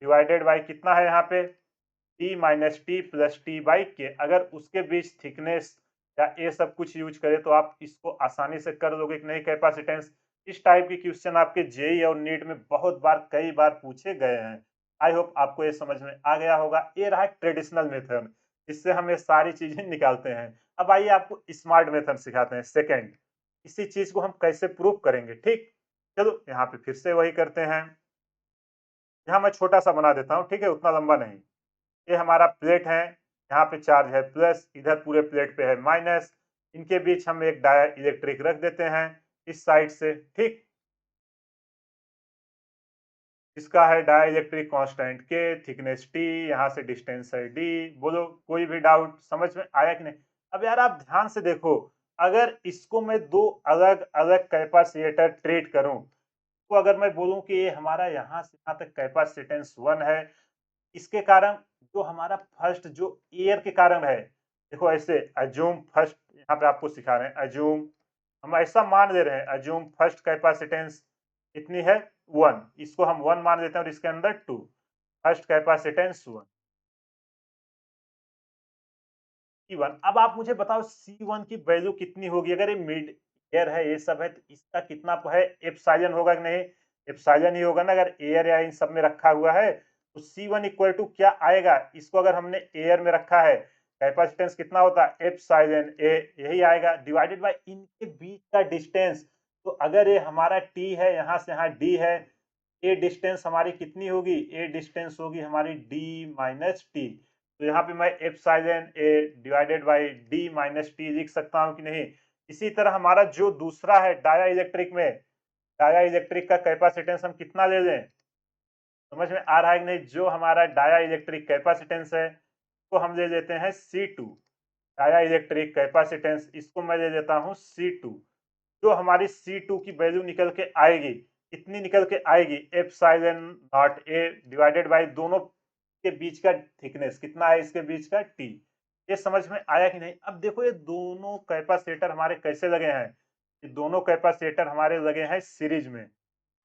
डिवाइडेड बाई कितना है यहाँ पे? T minus T plus T by के। अगर उसके बीच थिकनेस या ये सब कुछ यूज करें तो आप इसको आसानी से कर लोगे कि नहीं कैपेसिटेंस। इस टाइप के क्वेश्चन आपके जेई और नीट में बहुत बार कई बार पूछे गए हैं। आई होप आपको ये समझ में आ गया होगा। ये रहा ट्रेडिशनल मेथड, इससे हम ये सारी चीजें निकालते हैं। अब आइए आपको स्मार्ट मेथड सिखाते हैं, सेकेंड। इसी चीज को हम कैसे प्रूव करेंगे, ठीक? चलो यहाँ पे फिर से वही करते हैं। यहाँ मैं छोटा सा बना देता हूँ, ठीक है? उतना लंबा नहीं। ये हमारा प्लेट है, यहाँ पे चार्ज है प्लस, इधर पूरे प्लेट पे है माइनस। इनके बीच हम एक डाया इलेक्ट्रिक रख देते हैं इस साइड से, ठीक? इसका है डाया इलेक्ट्रिक कांस्टेंट के, थिकनेस टी, यहाँ से डिस्टेंस है डी। बोलो कोई भी डाउट समझ में आया कि नहीं? अब यार आप ध्यान से देखो, अगर इसको मैं दो अलग अलग कैपेसिटर ट्रीट करूं, तो अगर मैं बोलूं कि ये हमारा यहाँ से यहाँ तक कैपेसिटेंस 1 है, इसके कारण जो हमारा फर्स्ट जो एयर के कारण है, देखो ऐसे अज्यूम फर्स्ट, यहाँ पे आपको सिखा रहे हैं अज्यूम, हम ऐसा मान ले रहे हैं अज्यूम फर्स्ट कैपेसिटेंस कितनी है? 1। इसको हम 1 मान लेते हैं और इसके अंदर 2। First capacitance 1 C1। अब आप मुझे बताओ C1 की वैल्यू कितनी होगी? अगर ये मिड एयर है, ये सब है, तो इसका कितना है? एप्सिलॉन होगा कि नहीं? एप्सिलॉन ही होगा ना, अगर एयर या इन सब में रखा हुआ है तो C1 इक्वल टू क्या आएगा? इसको अगर हमने एयर में रखा है, कैपेसिटेंस कितना होता है? एप्सिलॉन A, यही आएगा डिवाइडेड बाय इनके बीच का डिस्टेंस। तो अगर ये हमारा T है, यहाँ से यहाँ D है, ये डिस्टेंस हमारी कितनी होगी? ये डिस्टेंस होगी हमारी D माइनस टी। तो यहाँ पे मैं epsilon A divided by D minus T लिख सकता हूँ कि नहीं? इसी तरह हमारा जो दूसरा है डाया इलेक्ट्रिक में, डाया इलेक्ट्रिक का कैपेसिटेंस हम कितना ले लें? समझ में आ रहा है कि नहीं? जो हमारा डाया इलेक्ट्रिक कैपेसिटेंस है, तो हम ले लेते हैं C2। डाया इलेक्ट्रिक कैपेसिटेंस, इसको मैं ले लेता हूँ C2। जो हमारी C2 की वैल्यू निकल के आएगी, कितनी निकल के आएगी? Epsilon naught A divided by दोनों के बीच का थिकनेस कितना है? इसके बीच का T। ये समझ में आया कि नहीं? अब देखो ये दोनों कैपेसिटर हमारे कैसे लगे हैं? ये दोनों कैपेसिटर हमारे लगे हैं सीरीज में।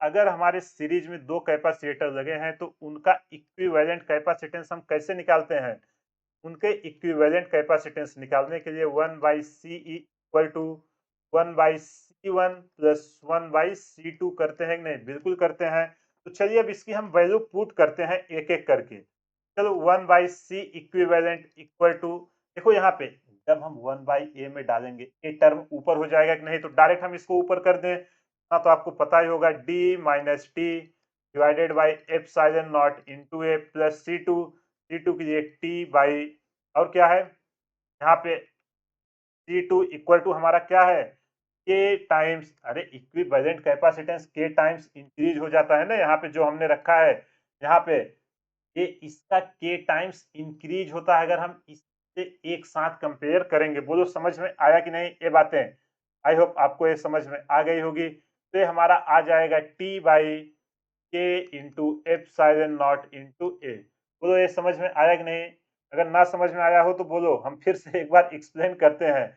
अगर हमारे सीरीज में 2 कैपेसिटर लगे हैं तो उनका इक्विवेलेंट कैपेसिटेंस हम कैसे निकालते हैं? उनके इक्विवेलेंट कैपेसिटेंस निकालने के लिए 1 by C equal to 1 by C1 plus 1 by C2 करते हैं कि नहीं? बिल्कुल करते हैं। तो चलिए अब इसकी हम वैल्यू पुट करते हैं एक-एक करके। चलो 1 by C equivalent equal to, देखो यहाँ पे जब हम 1 बाई A में डालेंगे, ये टर्म ऊपर हो जाएगा कि नहीं? तो डायरेक्ट हम इसको ऊपर कर दें। हाँ, तो आपको पता ही होगा D minus T divided by epsilon not into A plus C2। C2 की जगह T बाई, और क्या है यहाँ पे? C2 इक्वल टू हमारा क्या है? K टाइम्स, अरे equivalent capacitance K times increase हो जाता है ना, यहाँ पे जो हमने रखा है, यहाँ पे ये इसका K टाइम्स इंक्रीज होता है अगर हम इससे एक साथ कंपेयर करेंगे। बोलो समझ में आया कि नहीं ये बातें? आई होप आपको ये समझ में आ गई होगी। तो ये हमारा आ जाएगा T by K into epsilon not into A। बोलो ये समझ में आया कि नहीं? अगर ना समझ में आया हो तो बोलो, हम फिर से एक बार एक्सप्लेन करते हैं।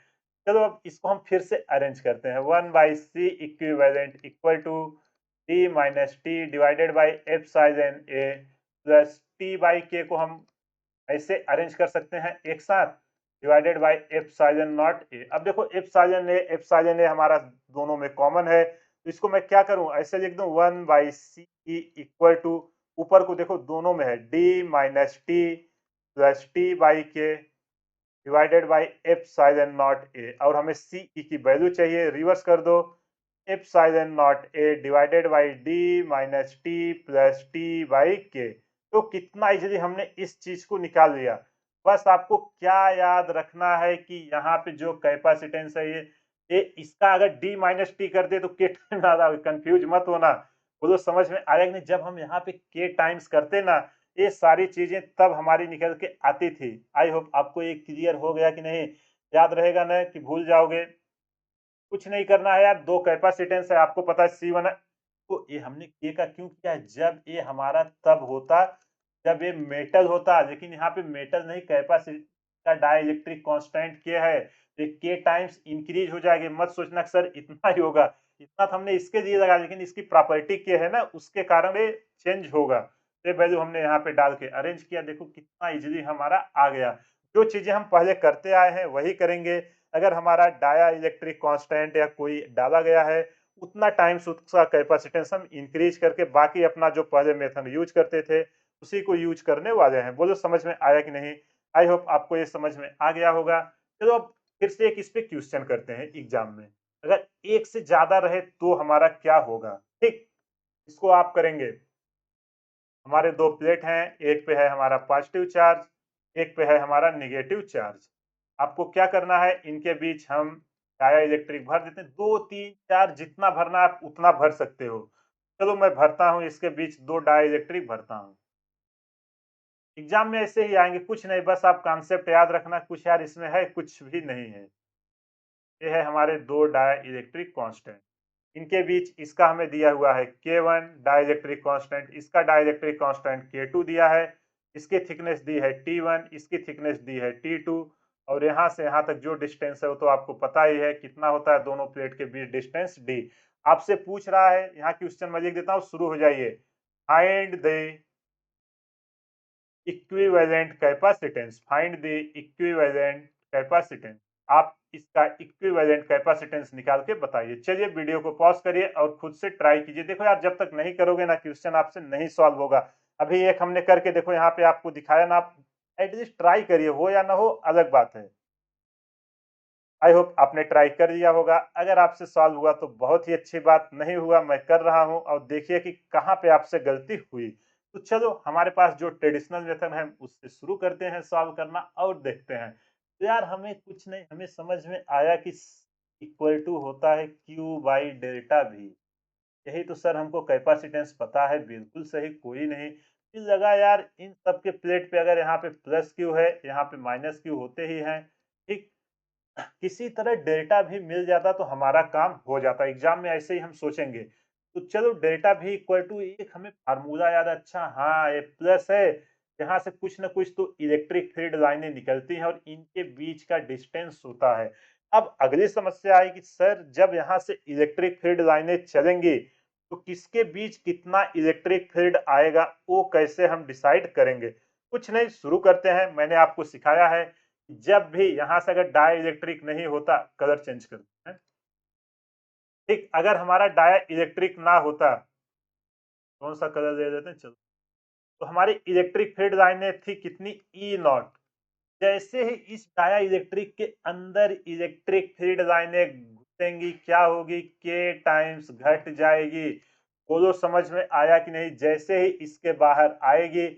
चलो अब इसको हम फिर से अरेंज करते हैं। 1 by C equivalent equal to D minus T divided by epsilon A plus T by K को हम ऐसे अरेंज कर सकते हैं एक साथ, डिवाइडेड बाई एप्सिलॉन नॉट ए। अब देखो एप्सिलॉन ए हमारा दोनों में कॉमन है, तो इसको मैं क्या करूं, ऐसे लिख दूं 1 बाई सी इक्वल टू, ऊपर को देखो दोनों में है D minus T plus T by K divided by epsilon not A, और हमें सी की वैल्यू चाहिए, रिवर्स कर दो, epsilon not A divided by D minus T plus T by K. तो कितना इजीली हमने इस चीज को निकाल लिया। बस आपको क्या याद रखना है कि यहाँ पे जो कैपेसिटेंस है ये इसका अगर डी माइनस टी कर दे तो के टाइम्स, कंफ्यूज मत होना, वो तो समझ में आएगा नहीं। जब हम यहाँ पे के टाइम्स करते ना, ये सारी चीजें तब हमारी निकल के आती थी। आई होप आपको ये क्लियर हो गया कि नहीं, याद रहेगा ना कि भूल जाओगे। कुछ नहीं करना है यार, दो कैपेसिटेंस है, आपको पता है C1 है, तो ये हमने के का क्यों किया है, जब ये हमारा तब होता जब ये मेटल होता, लेकिन यहाँ पे मेटल नहीं, कैपेसिटी का डाइलेक्ट्रिक कांस्टेंट के है, तो के टाइम्स इंक्रीज हो जाएगी। मत सोचना सर इतना ही होगा, इतना तो हमने इसके लिए लगा, लेकिन इसकी प्रॉपर्टी के है ना, उसके कारण ये चेंज होगा। ये वैल्यू हमने यहाँ पे डाल के अरेंज किया, देखो कितना इजीली हमारा आ गया। जो चीजें हम पहले करते आए हैं वही करेंगे। अगर हमारा डाया इलेक्ट्रिक कांस्टेंट या कोई डाला गया है, उतना टाइम्स उसका कैपेसिटेंस हम इंक्रीज करके बाकी अपना जो पहले मेथड यूज करते थे उसी को यूज करने वाले हैं। बोलो समझ में आया कि नहीं। आई होप आपको ये समझ में आ गया होगा। चलो अब फिर से एक इस पे क्वेश्चन करते हैं एग्जाम में, अगर एक से ज्यादा रहे तो हमारा क्या होगा। ठीक, इसको आप करेंगे। हमारे दो प्लेट हैं, एक पे है हमारा पॉजिटिव चार्ज, एक पे है हमारा नेगेटिव चार्ज। आपको क्या करना है, इनके बीच हम डाया इलेक्ट्रिक भर देते हैं, 2 3 4 जितना भरना आप उतना भर सकते हो। चलो मैं भरता हूं, इसके बीच 2 डाया इलेक्ट्रिक भरता हूं। एग्जाम में ऐसे ही आएंगे, कुछ नहीं, बस आप कॉन्सेप्ट याद रखना, कुछ यार इसमें है कुछ भी नहीं है। ये है हमारे 2 डाया इलेक्ट्रिक कांस्टेंट, इनके बीच इसका हमें दिया हुआ है K1 डाइलेक्ट्रिक कांस्टेंट, इसका डाइलेक्ट्रिक कांस्टेंट K2 दिया है, इसकी थिकनेस दी है T1, इसकी थिकनेस दी है T2, और यहाँ से यहाँ तक जो डिस्टेंस है वो तो आपको पता ही है कितना होता है, दोनों प्लेट के बीच डिस्टेंस D। आपसे पूछ रहा है, यहाँ क्वेश्चन मैं लिख देता हूँ, शुरू हो जाइए। Find the equivalent capacitance, find the equivalent capacitance. आप इसका इक्विवेलेंट कैपेसिटेंस निकाल के बताइए। चलिए वीडियो को पॉज करिए और खुद से ट्राई कीजिए। देखो यार, जब तक नहीं करोगे ना, क्वेश्चन आपसे नहीं सॉल्व होगा। अभी एक हमने करके देखो, यहाँ पे आपको दिखाया ना, आप एटलीस्ट ट्राई करिए, हो या ना हो अलग बात है। आई होप आपने ट्राई कर लिया होगा। अगर आपसे सॉल्व हुआ तो बहुत ही अच्छी बात, नहीं हुआ मैं कर रहा हूं, और देखिए कि कहां पे आपसे गलती हुई। तो चलो हमारे पास जो ट्रेडिशनल मेथड है उससे शुरू करते हैं सॉल्व करना और देखते हैं। तो यार हमें कुछ नहीं, हमें समझ में आया कि इक्वल टू होता है Q बाई डेल्टा V। यही तो सर हमको कैपेसिटेंस पता है, बिल्कुल सही, कोई नहीं। फिर लगा यार इन सब के प्लेट पे अगर यहाँ पे प्लस क्यू है, यहाँ पे माइनस क्यू होते ही हैं, ठीक, किसी तरह डेल्टा भी मिल जाता तो हमारा काम हो जाता। एग्जाम में ऐसे ही हम सोचेंगे। तो चलो डेल्टा भी इक्वल टू, एक हमें फार्मूला याद है, अच्छा हाँ ये प्लस है, यहाँ से कुछ ना कुछ तो इलेक्ट्रिक फील्ड लाइनें निकलती हैं और इनके बीच का डिस्टेंस होता है। अब अगली समस्या आई कि सर जब यहाँ से इलेक्ट्रिक फील्ड लाइनें चलेंगी तो किसके बीच कितना इलेक्ट्रिक फील्ड आएगा, वो कैसे हम डिसाइड करेंगे। कुछ नहीं, शुरू करते हैं। मैंने आपको सिखाया है, जब भी यहां से अगर डाई इलेक्ट्रिक नहीं होता, कलर चेंज करते हैं। ठीक, अगर हमारा डाया इलेक्ट्रिक ना होता, कौन सा कलर दे देते हैं, चलो, तो हमारी इलेक्ट्रिक फील्ड लाइनें थी कितनी, ई नॉट। जैसे ही इस डाया इलेक्ट्रिक के अंदर इलेक्ट्रिक फील्ड लाइनें घुसेंगी, क्या होगी, के टाइम्स घट जाएगी। बोलो समझ में आया कि नहीं। जैसे ही इसके बाहर आएगी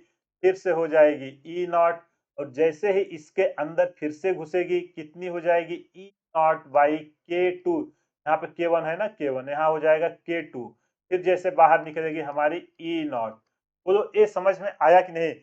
फिर से हो जाएगी ई नॉट, और जैसे ही इसके अंदर फिर से घुसेगी कितनी हो जाएगी, ई नॉट बाई K2। यहाँ पे K1 है ना, K1 यहाँ हो जाएगा K2। फिर जैसे बाहर निकलेगी हमारी ई नॉट। बोलो ये समझ में आया कि नहीं।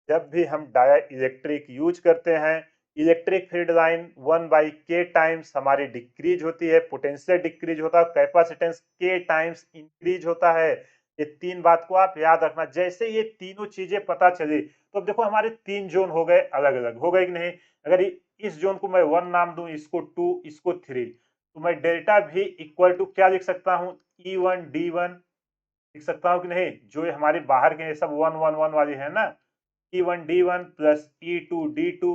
जब भी हम डाया इलेक्ट्रिक यूज करते हैं, electric field line 1 by K times हमारी डिक्रीज होती है, पोटेंशियल डिक्रीज होता है, कैपेसिटेंस के टाइम्स इंक्रीज होता है। ये तीन बात को आप याद रखना। जैसे ये तीनों चीजें पता चली तो अब देखो हमारे तीन जोन हो गए, अलग अलग हो गए कि नहीं। अगर इस जोन को मैं 1 नाम दूं, इसको 2, इसको 3, तो मैं डेल्टा भी इक्वल टू क्या लिख सकता हूं, E1 D1 लिख सकता हूँ कि नहीं? जो ये हमारी बाहर के ये सब 1 1 1 वाली है ना, E1 D1 plus E2 D2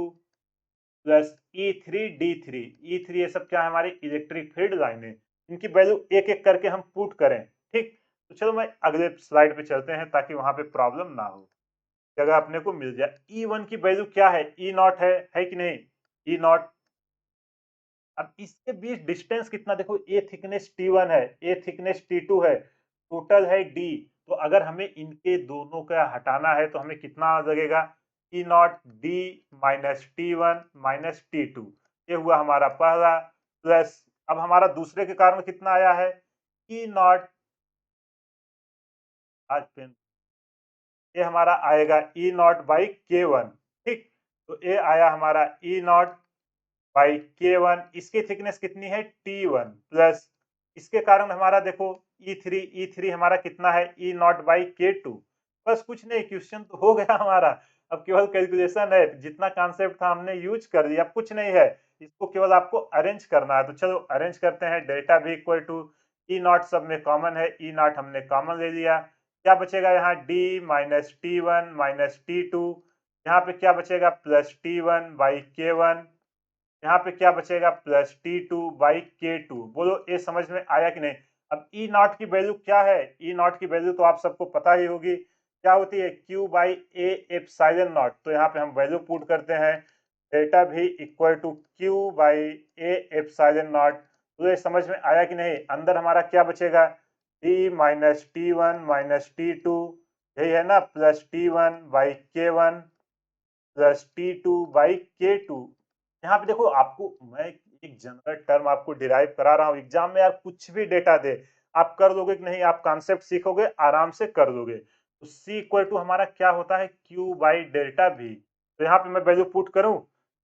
plus E3 D3, E3 ये सब क्या है हमारी इलेक्ट्रिक फील्ड लाइनें। इनकी वैल्यू एक-एक करके हम पुट करें, ठीक? तो चलो मैं अगले स्लाइड पे चलते हैं ताकि वहाँ पे प्रॉब्लम ना हो। जगह अपने को मिल जाए। E1 की वैल्यू क्या है? E नॉट है कि नहीं? E not. अब इसके बीच डिस्टेंस कितना देखो, ए थिकनेस T1 है, ए थिकनेस T2 है, टोटल है D। तो अगर हमें इनके दोनों का हटाना है तो हमें कितना लगेगा? E not D minus T1 minus T2। ये हुआ हमारा पहला, प्लस अब हमारा दूसरे के कारण कितना आया है? E नॉट, आज पेन, ये हमारा आएगा E नॉट बाई K1, ठीक? तो ये आया हमारा E नॉट बाई K1। इसकी थिकनेस कितनी है? T1 प्लस इसके कारण हमारा देखो E3 हमारा कितना है? E not by K2। बस कुछ नहीं, क्वेश्चन तो हो गया हमारा। अब केवल कैलकुलेशन है, जितना कॉन्सेप्ट था हमने यूज कर दिया, अब कुछ नहीं है। इसको केवल आपको अरेंज करना है। तो चलो अरेंज करते हैं। डेल्टा भी इक्वल टू E नॉट, सब में कॉमन है, E नॉट हमने कॉमन ले लिया। क्या बचेगा यहाँ? D minus T1 minus T2। यहाँ पे क्या बचेगा? Plus T1 by K1। यहाँ पे क्या बचेगा? Plus T2 by K2। बोलो ये समझ में आया कि नहीं? अब E नॉट की वैल्यू क्या है? E नॉट की वैल्यू तो आप सबको पता ही होगी, क्या होती है? Q by A epsilon naught. तो यहाँ पे हम वैल्यू पुट करते हैं, डेल्टा भी equal to Q by A epsilon naught. तो ये समझ में आया कि नहीं? अंदर हमारा क्या बचेगा? D minus T1 minus T2, यही है ना, plus T1 by K1 plus T2 by K2। यहाँ पे देखो, आपको मैं एक जनरल टर्म आपको डिराइव करा रहा हूँ। एग्जाम में यार कुछ भी डेटा दे, आप कर दोगे कि नहीं? आप कॉन्सेप्ट सीखोगे, आराम से कर दोगे। तो C इक्वल टू हमारा क्या होता है? Q by delta V। तो यहाँ पे मैं वैल्यू पुट करूँ,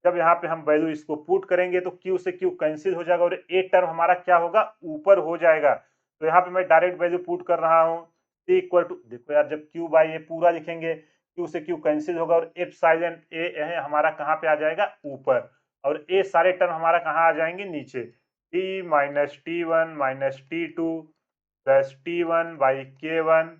जब यहाँ पे हम वैल्यू इसको पुट करेंगे तो Q से Q कैंसिल हो जाएगा और ए टर्म हमारा क्या होगा? ऊपर हो जाएगा। तो यहाँ पे मैं डायरेक्ट वैल्यू पुट कर रहा हूँ, C इक्वल टू, देखो यार, जब Q बाई ए पूरा लिखेंगे, Q से Q कैंसिल होगा और एप्सिलॉन ए है हमारा कहाँ पे आ जाएगा? ऊपर। और ये सारे टर्म हमारा कहाँ आ जाएंगे? नीचे। T minus T1 minus T2 plus T1 by K1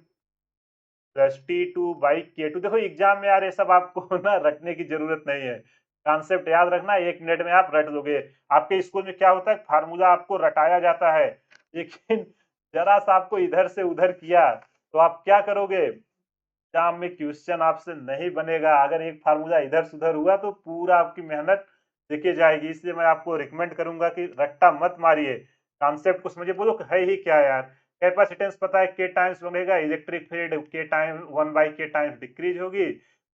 plus T2 by K2। देखो एग्जाम में यार ये सब आपको ना रटने की जरूरत नहीं है, कॉन्सेप्ट याद रखना, 1 मिनट में आप रट दोगे। आपके स्कूल में क्या होता है? फार्मूला आपको रटाया जाता है, लेकिन जरा सा आपको इधर से उधर किया तो आप क्या करोगे? एग्जाम में क्वेश्चन आपसे नहीं बनेगा। अगर एक फार्मूला इधर से उधर हुआ तो पूरा आपकी मेहनत देके जाएगी। इसलिए मैं आपको रिकमेंड करूंगा कि रट्टा मत मारिए, कॉन्सेप्ट को समझिए। बोलो है ही क्या यार? कैपेसिटेंस पता है, के टाइम्स बनेगा इलेक्ट्रिक फील्ड, के time 1 by K times decrease होगी,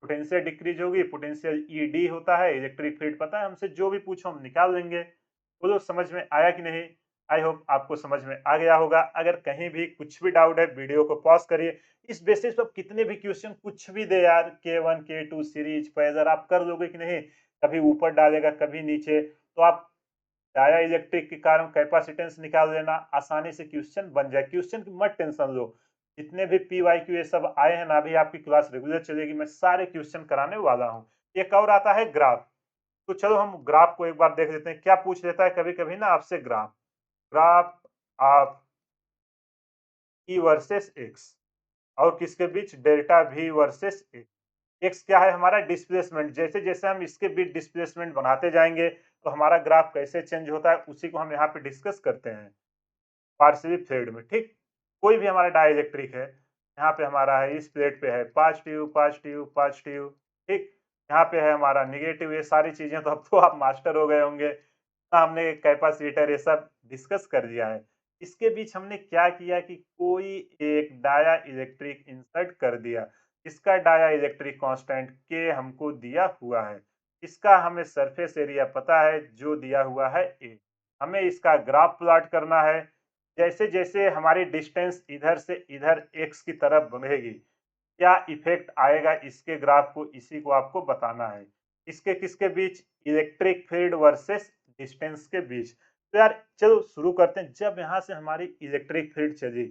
पोटेंशियल डिक्रीज होगी, पोटेंशियल ईडी होता है, इलेक्ट्रिक फील्ड पता है हमसे, जो भी पूछो हम निकाल लेंगे। बोलो समझ में आया कि नहीं? आई होप आपको समझ में आ गया होगा। अगर कहीं भी कुछ भी डाउट है, वीडियो को पॉज करिए। इस बेसिस पर कितने भी क्वेश्चन कुछ भी दे यार, K1 K2 सीरीज फेजर, आप कर लोगे कि नहीं? कभी ऊपर डालेगा, कभी नीचे, तो आप डाया इलेक्ट्रिक के कारण कैपेसिटेंस निकाल लेना, आसानी से क्वेश्चन बन जाए। क्वेश्चन की मत टेंशन लो, जितने भी PYQ ये सब आए हैं ना, अभी आपकी क्लास रेगुलर चलेगी, मैं सारे क्वेश्चन कराने वाला हूँ। एक और आता है ग्राफ। तो चलो हम ग्राफ को एक बार देख लेते हैं, क्या पूछ लेता है कभी कभी ना आपसे। Graph, graph of E versus X, और किसके बीच? Delta V versus X। X क्या है? हमारा डिस्प्लेसमेंट। जैसे जैसे हम इसके बीच डिस्प्लेसमेंट बनाते जाएंगे तो हमारा ग्राफ कैसे चेंज होता है, उसी को हम यहाँ पे डिस्कस करते हैं पार्शियली फ्लूइड में, ठीक? कोई भी हमारा डाइलेक्ट्रिक है, यहाँ पे हमारा है, इस प्लेट पे है पॉजिटिव पॉजिटिव पॉजिटिव, ठीक? यहाँ पे है हमारा निगेटिव। ये सारी चीजें तो अब तो आप मास्टर हो गए होंगे, हमने कैपेसिटर ये सब डिस्कस कर दिया है। इसके बीच हमने क्या किया कि कोई एक डाया इलेक्ट्रिक इंसर्ट कर दिया। इसका डाया इलेक्ट्रिक कांस्टेंट के हमको दिया हुआ है। इसका हमें सरफेस एरिया पता है जो दिया हुआ है ए। हमें इसका ग्राफ प्लॉट करना है। जैसे जैसे हमारी डिस्टेंस इधर से इधर एक्स की तरफ बढ़ेगी, क्या इफेक्ट आएगा इसके ग्राफ को, इसी को आपको बताना है। इसके किसके बीच? इलेक्ट्रिक फील्ड वर्सेस डिस्टेंस के बीच। तो यार चलो शुरू करते हैं। जब यहाँ से हमारी इलेक्ट्रिक फील्ड चली,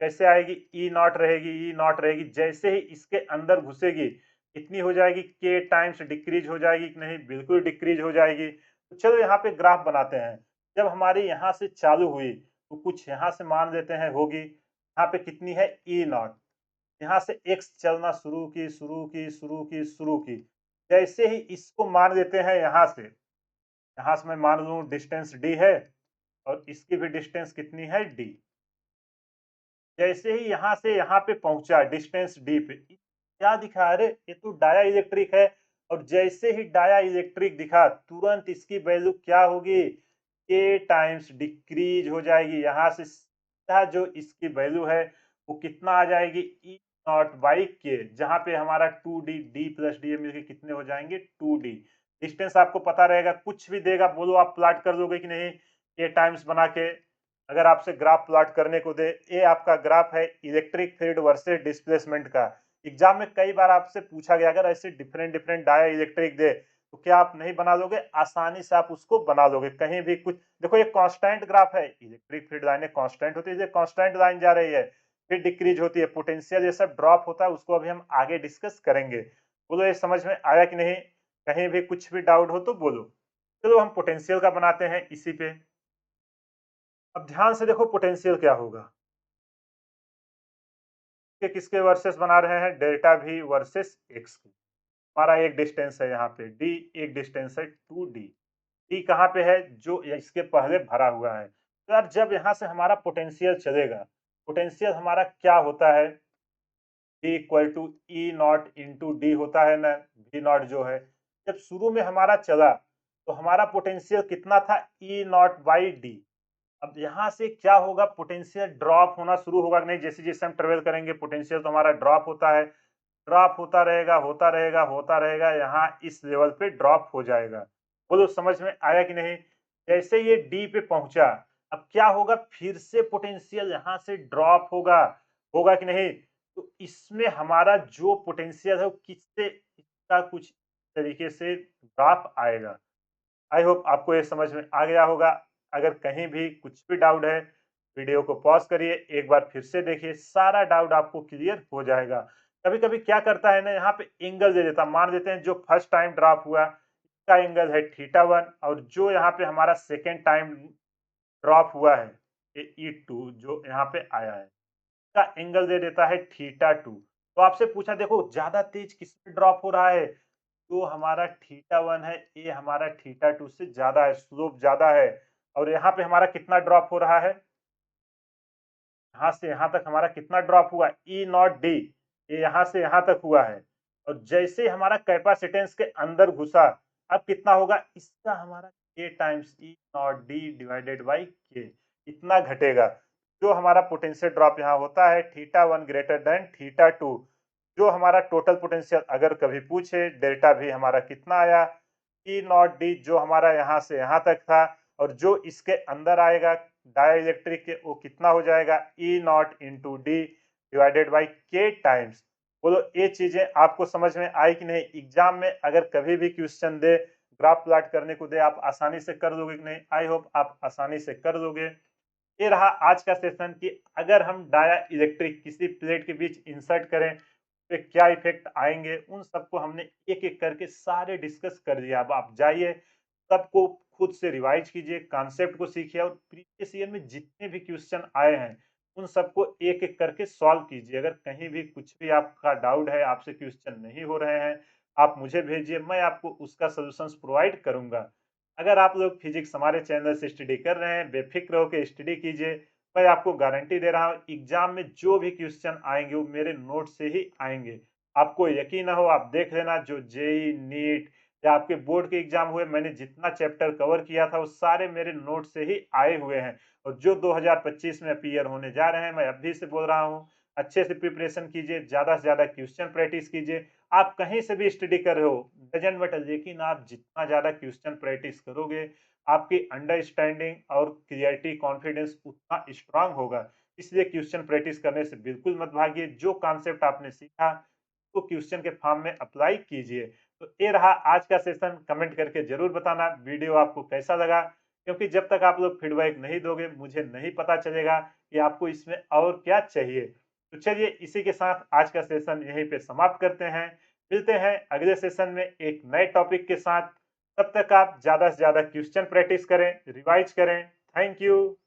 कैसे आएगी? ई नॉट रहेगी, ई नॉट रहेगी। जैसे ही इसके अंदर घुसेगी, कितनी हो जाएगी? के टाइम्स डिक्रीज हो जाएगी कि नहीं? बिल्कुल डिक्रीज हो जाएगी। तो चलो यहाँ पे ग्राफ बनाते हैं। जब हमारी यहाँ से चालू हुई तो कुछ यहाँ से मान लेते हैं होगी, यहाँ पे कितनी है ई नॉट। यहाँ से एक्स चलना शुरू की। जैसे ही इसको मान देते हैं यहाँ से मैं मान लूँ डिस्टेंस डी है और इसकी भी डिस्टेंस कितनी है डी। जैसे ही यहाँ से यहाँ पे पहुंचा डिस्टेंस डी पे, क्या दिखा, अरे ये तो डाया इलेक्ट्रिक है। और जैसे ही डाया इलेक्ट्रिक दिखा तुरंत इसकी वैल्यू क्या होगी, के टाइम्स डिक्रीज हो जाएगी। यहाँ से सीधा जो इसकी वैल्यू है वो कितना आ जाएगी, ई नॉट बाई के, जहाँ पे हमारा two D, D plus D मिलकर कितने हो जाएंगे, टू डी। डिस्टेंस आपको पता रहेगा, कुछ भी देगा बोलो आप प्लॉट कर दोगे कि नहीं, के टाइम्स बना के। अगर आपसे ग्राफ प्लॉट करने को दे, ये आपका ग्राफ है इलेक्ट्रिक फील्ड वर्सेस डिस्प्लेसमेंट का। एग्जाम में कई बार आपसे पूछा गया, अगर ऐसे डिफरेंट डिफरेंट डाया इलेक्ट्रिक दे तो क्या आप नहीं बना लोगे, आसानी से आप उसको बना लोगे। कहीं भी कुछ देखो, ये कांस्टेंट ग्राफ है, इलेक्ट्रिक फील्ड लाइनें कांस्टेंट होती है, कांस्टेंट लाइन जा रही है फिर डिक्रीज होती है, पोटेंशियल ये सब ड्रॉप होता है, उसको अभी हम आगे डिस्कस करेंगे। बोलो ये समझ में आया कि नहीं, कहीं भी कुछ भी डाउट हो तो बोलो। चलो हम पोटेंशियल का बनाते हैं इसी पे। अब ध्यान से देखो पोटेंशियल क्या होगा, कि किसके वर्सेस बना रहे हैं, डेल्टा वी वर्सेस एक्स की। हमारा एक डिस्टेंस है यहाँ पे डी, एक डिस्टेंस है टू डी। डी कहाँ पे है, जो इसके पहले भरा हुआ है। तो यार जब यहाँ से हमारा पोटेंशियल चलेगा, पोटेंशियल हमारा क्या होता है, D equal to E not into D होता है ना, वी नॉट जो है। जब शुरू में हमारा चला तो हमारा पोटेंशियल कितना था, ई नॉट बाई डी। अब यहाँ से क्या होगा, पोटेंशियल ड्रॉप होना शुरू होगा कि नहीं, जैसे जैसे हम ट्रेवल करेंगे पोटेंशियल तो हमारा ड्रॉप होता है, ड्रॉप होता रहेगा, यहाँ इस लेवल पे ड्रॉप हो जाएगा। बोलो समझ में आया कि नहीं। जैसे ये डी पे पहुंचा, अब क्या होगा, फिर से पोटेंशियल यहाँ से ड्रॉप होगा, होगा कि नहीं। तो इसमें हमारा जो पोटेंशियल है वो किससे, इसका कुछ तरीके से ग्राफ आएगा। आई होप आपको ये समझ में आ गया होगा। अगर कहीं भी कुछ भी डाउट है, वीडियो को पॉज करिए, एक बार फिर से देखिए, सारा डाउट आपको क्लियर हो जाएगा। कभी-कभी क्या करता है ना, यहाँ पे एंगल दे देता, मान देते हैं जो फर्स्ट टाइम ड्रॉप हुआ, इसका एंगल है थीटा 1 और जो यहाँ पे हमारा सेकंड टाइम ड्रॉप हुआ है, ये E2 जो यहाँ पे आया है, इसका एंगल दे देता है थीटा 2। तो आपसे पूछा देखो ज़्यादा तेज किस पे ड्रॉप हो रहा है, तो हमारा थीटा 1 है, ये हमारा थीटा 2 से ज़्यादा है, स्लोप ज़्यादा है। और यहाँ पे हमारा कितना ड्रॉप हो रहा है, यहाँ से यहाँ तक हमारा कितना ड्रॉप हुआ, ई नॉट डी, ये यहाँ से यहाँ तक हुआ है। और जैसे हमारा कैपेसिटेंस के अंदर घुसा, अब कितना होगा, इसका हमारा के times E not D divided by के, इतना घटेगा। जो हमारा पोटेंशियल ड्रॉप यहाँ होता है थीटा 1 ग्रेटर देन थीटा 2। जो हमारा टोटल पोटेंशियल अगर कभी पूछे, डेल्टा भी हमारा कितना आया, ई नॉट डी जो हमारा यहाँ से यहाँ तक था, और जो इसके अंदर आएगा डाइलेक्ट्रिक के, वो कितना हो जाएगा, E not into D divided by K times. बोलो ये चीजें आपको समझ में आई कि नहीं। एग्जाम में अगर कभी भी क्वेश्चन दे, ग्राफ प्लॉट करने को दे, आप आसानी से कर दोगे कि नहीं, आई होप आप आसानी से कर दोगे। ये रहा आज का सेशन कि अगर हम डाया इलेक्ट्रिक किसी प्लेट के बीच इंसर्ट करें पे क्या इफेक्ट आएंगे, उन सबको हमने एक एक करके सारे डिस्कस कर दिया। अब आप जाइए सबको खुद से रिवाइज कीजिए, कॉन्सेप्ट को सीखिए और प्रीवियस ईयर में जितने भी क्वेश्चन आए हैं उन सबको एक एक करके सॉल्व कीजिए। अगर कहीं भी कुछ भी आपका डाउट है, आपसे क्वेश्चन नहीं हो रहे हैं, आप मुझे भेजिए, मैं आपको उसका सोल्यूशंस प्रोवाइड करूंगा। अगर आप लोग फिजिक्स हमारे चैनल से स्टडी कर रहे हैं, बेफिक्र होकर स्टडी कीजिए। मैं आपको गारंटी दे रहा हूँ एग्जाम में जो भी क्वेश्चन आएंगे वो मेरे नोट से ही आएंगे। आपको यकीन ना हो आप देख लेना, जो जेई नीट या आपके बोर्ड के एग्जाम हुए, मैंने जितना चैप्टर कवर किया था वो सारे मेरे नोट से ही आए हुए हैं। और जो 2025 में अपीयर होने जा रहे हैं, मैं अभी से बोल रहा हूँ, अच्छे से प्रिपरेशन कीजिए, ज्यादा से ज्यादा क्वेश्चन प्रैक्टिस कीजिए। आप कहीं से भी स्टडी कर रहे हो, डजंट मैटर, लेकिन आप जितना ज्यादा क्वेश्चन प्रैक्टिस करोगे, आपकी अंडरस्टैंडिंग और क्लियरिटी कॉन्फिडेंस उतना स्ट्रांग होगा। इसलिए क्वेश्चन प्रैक्टिस करने से बिल्कुल मत भागिए। जो कॉन्सेप्ट आपने सीखा उसको क्वेश्चन के फॉर्म में अप्लाई कीजिए। तो ये रहा आज का सेशन। कमेंट करके जरूर बताना वीडियो आपको कैसा लगा, क्योंकि जब तक आप लोग फीडबैक नहीं दोगे मुझे नहीं पता चलेगा कि आपको इसमें और क्या चाहिए। तो चलिए इसी के साथ आज का सेशन यहीं पे समाप्त करते हैं। मिलते हैं अगले सेशन में एक नए टॉपिक के साथ। तब तक आप ज़्यादा से ज़्यादा क्वेश्चन प्रैक्टिस करें, रिवाइज करें। Thank you.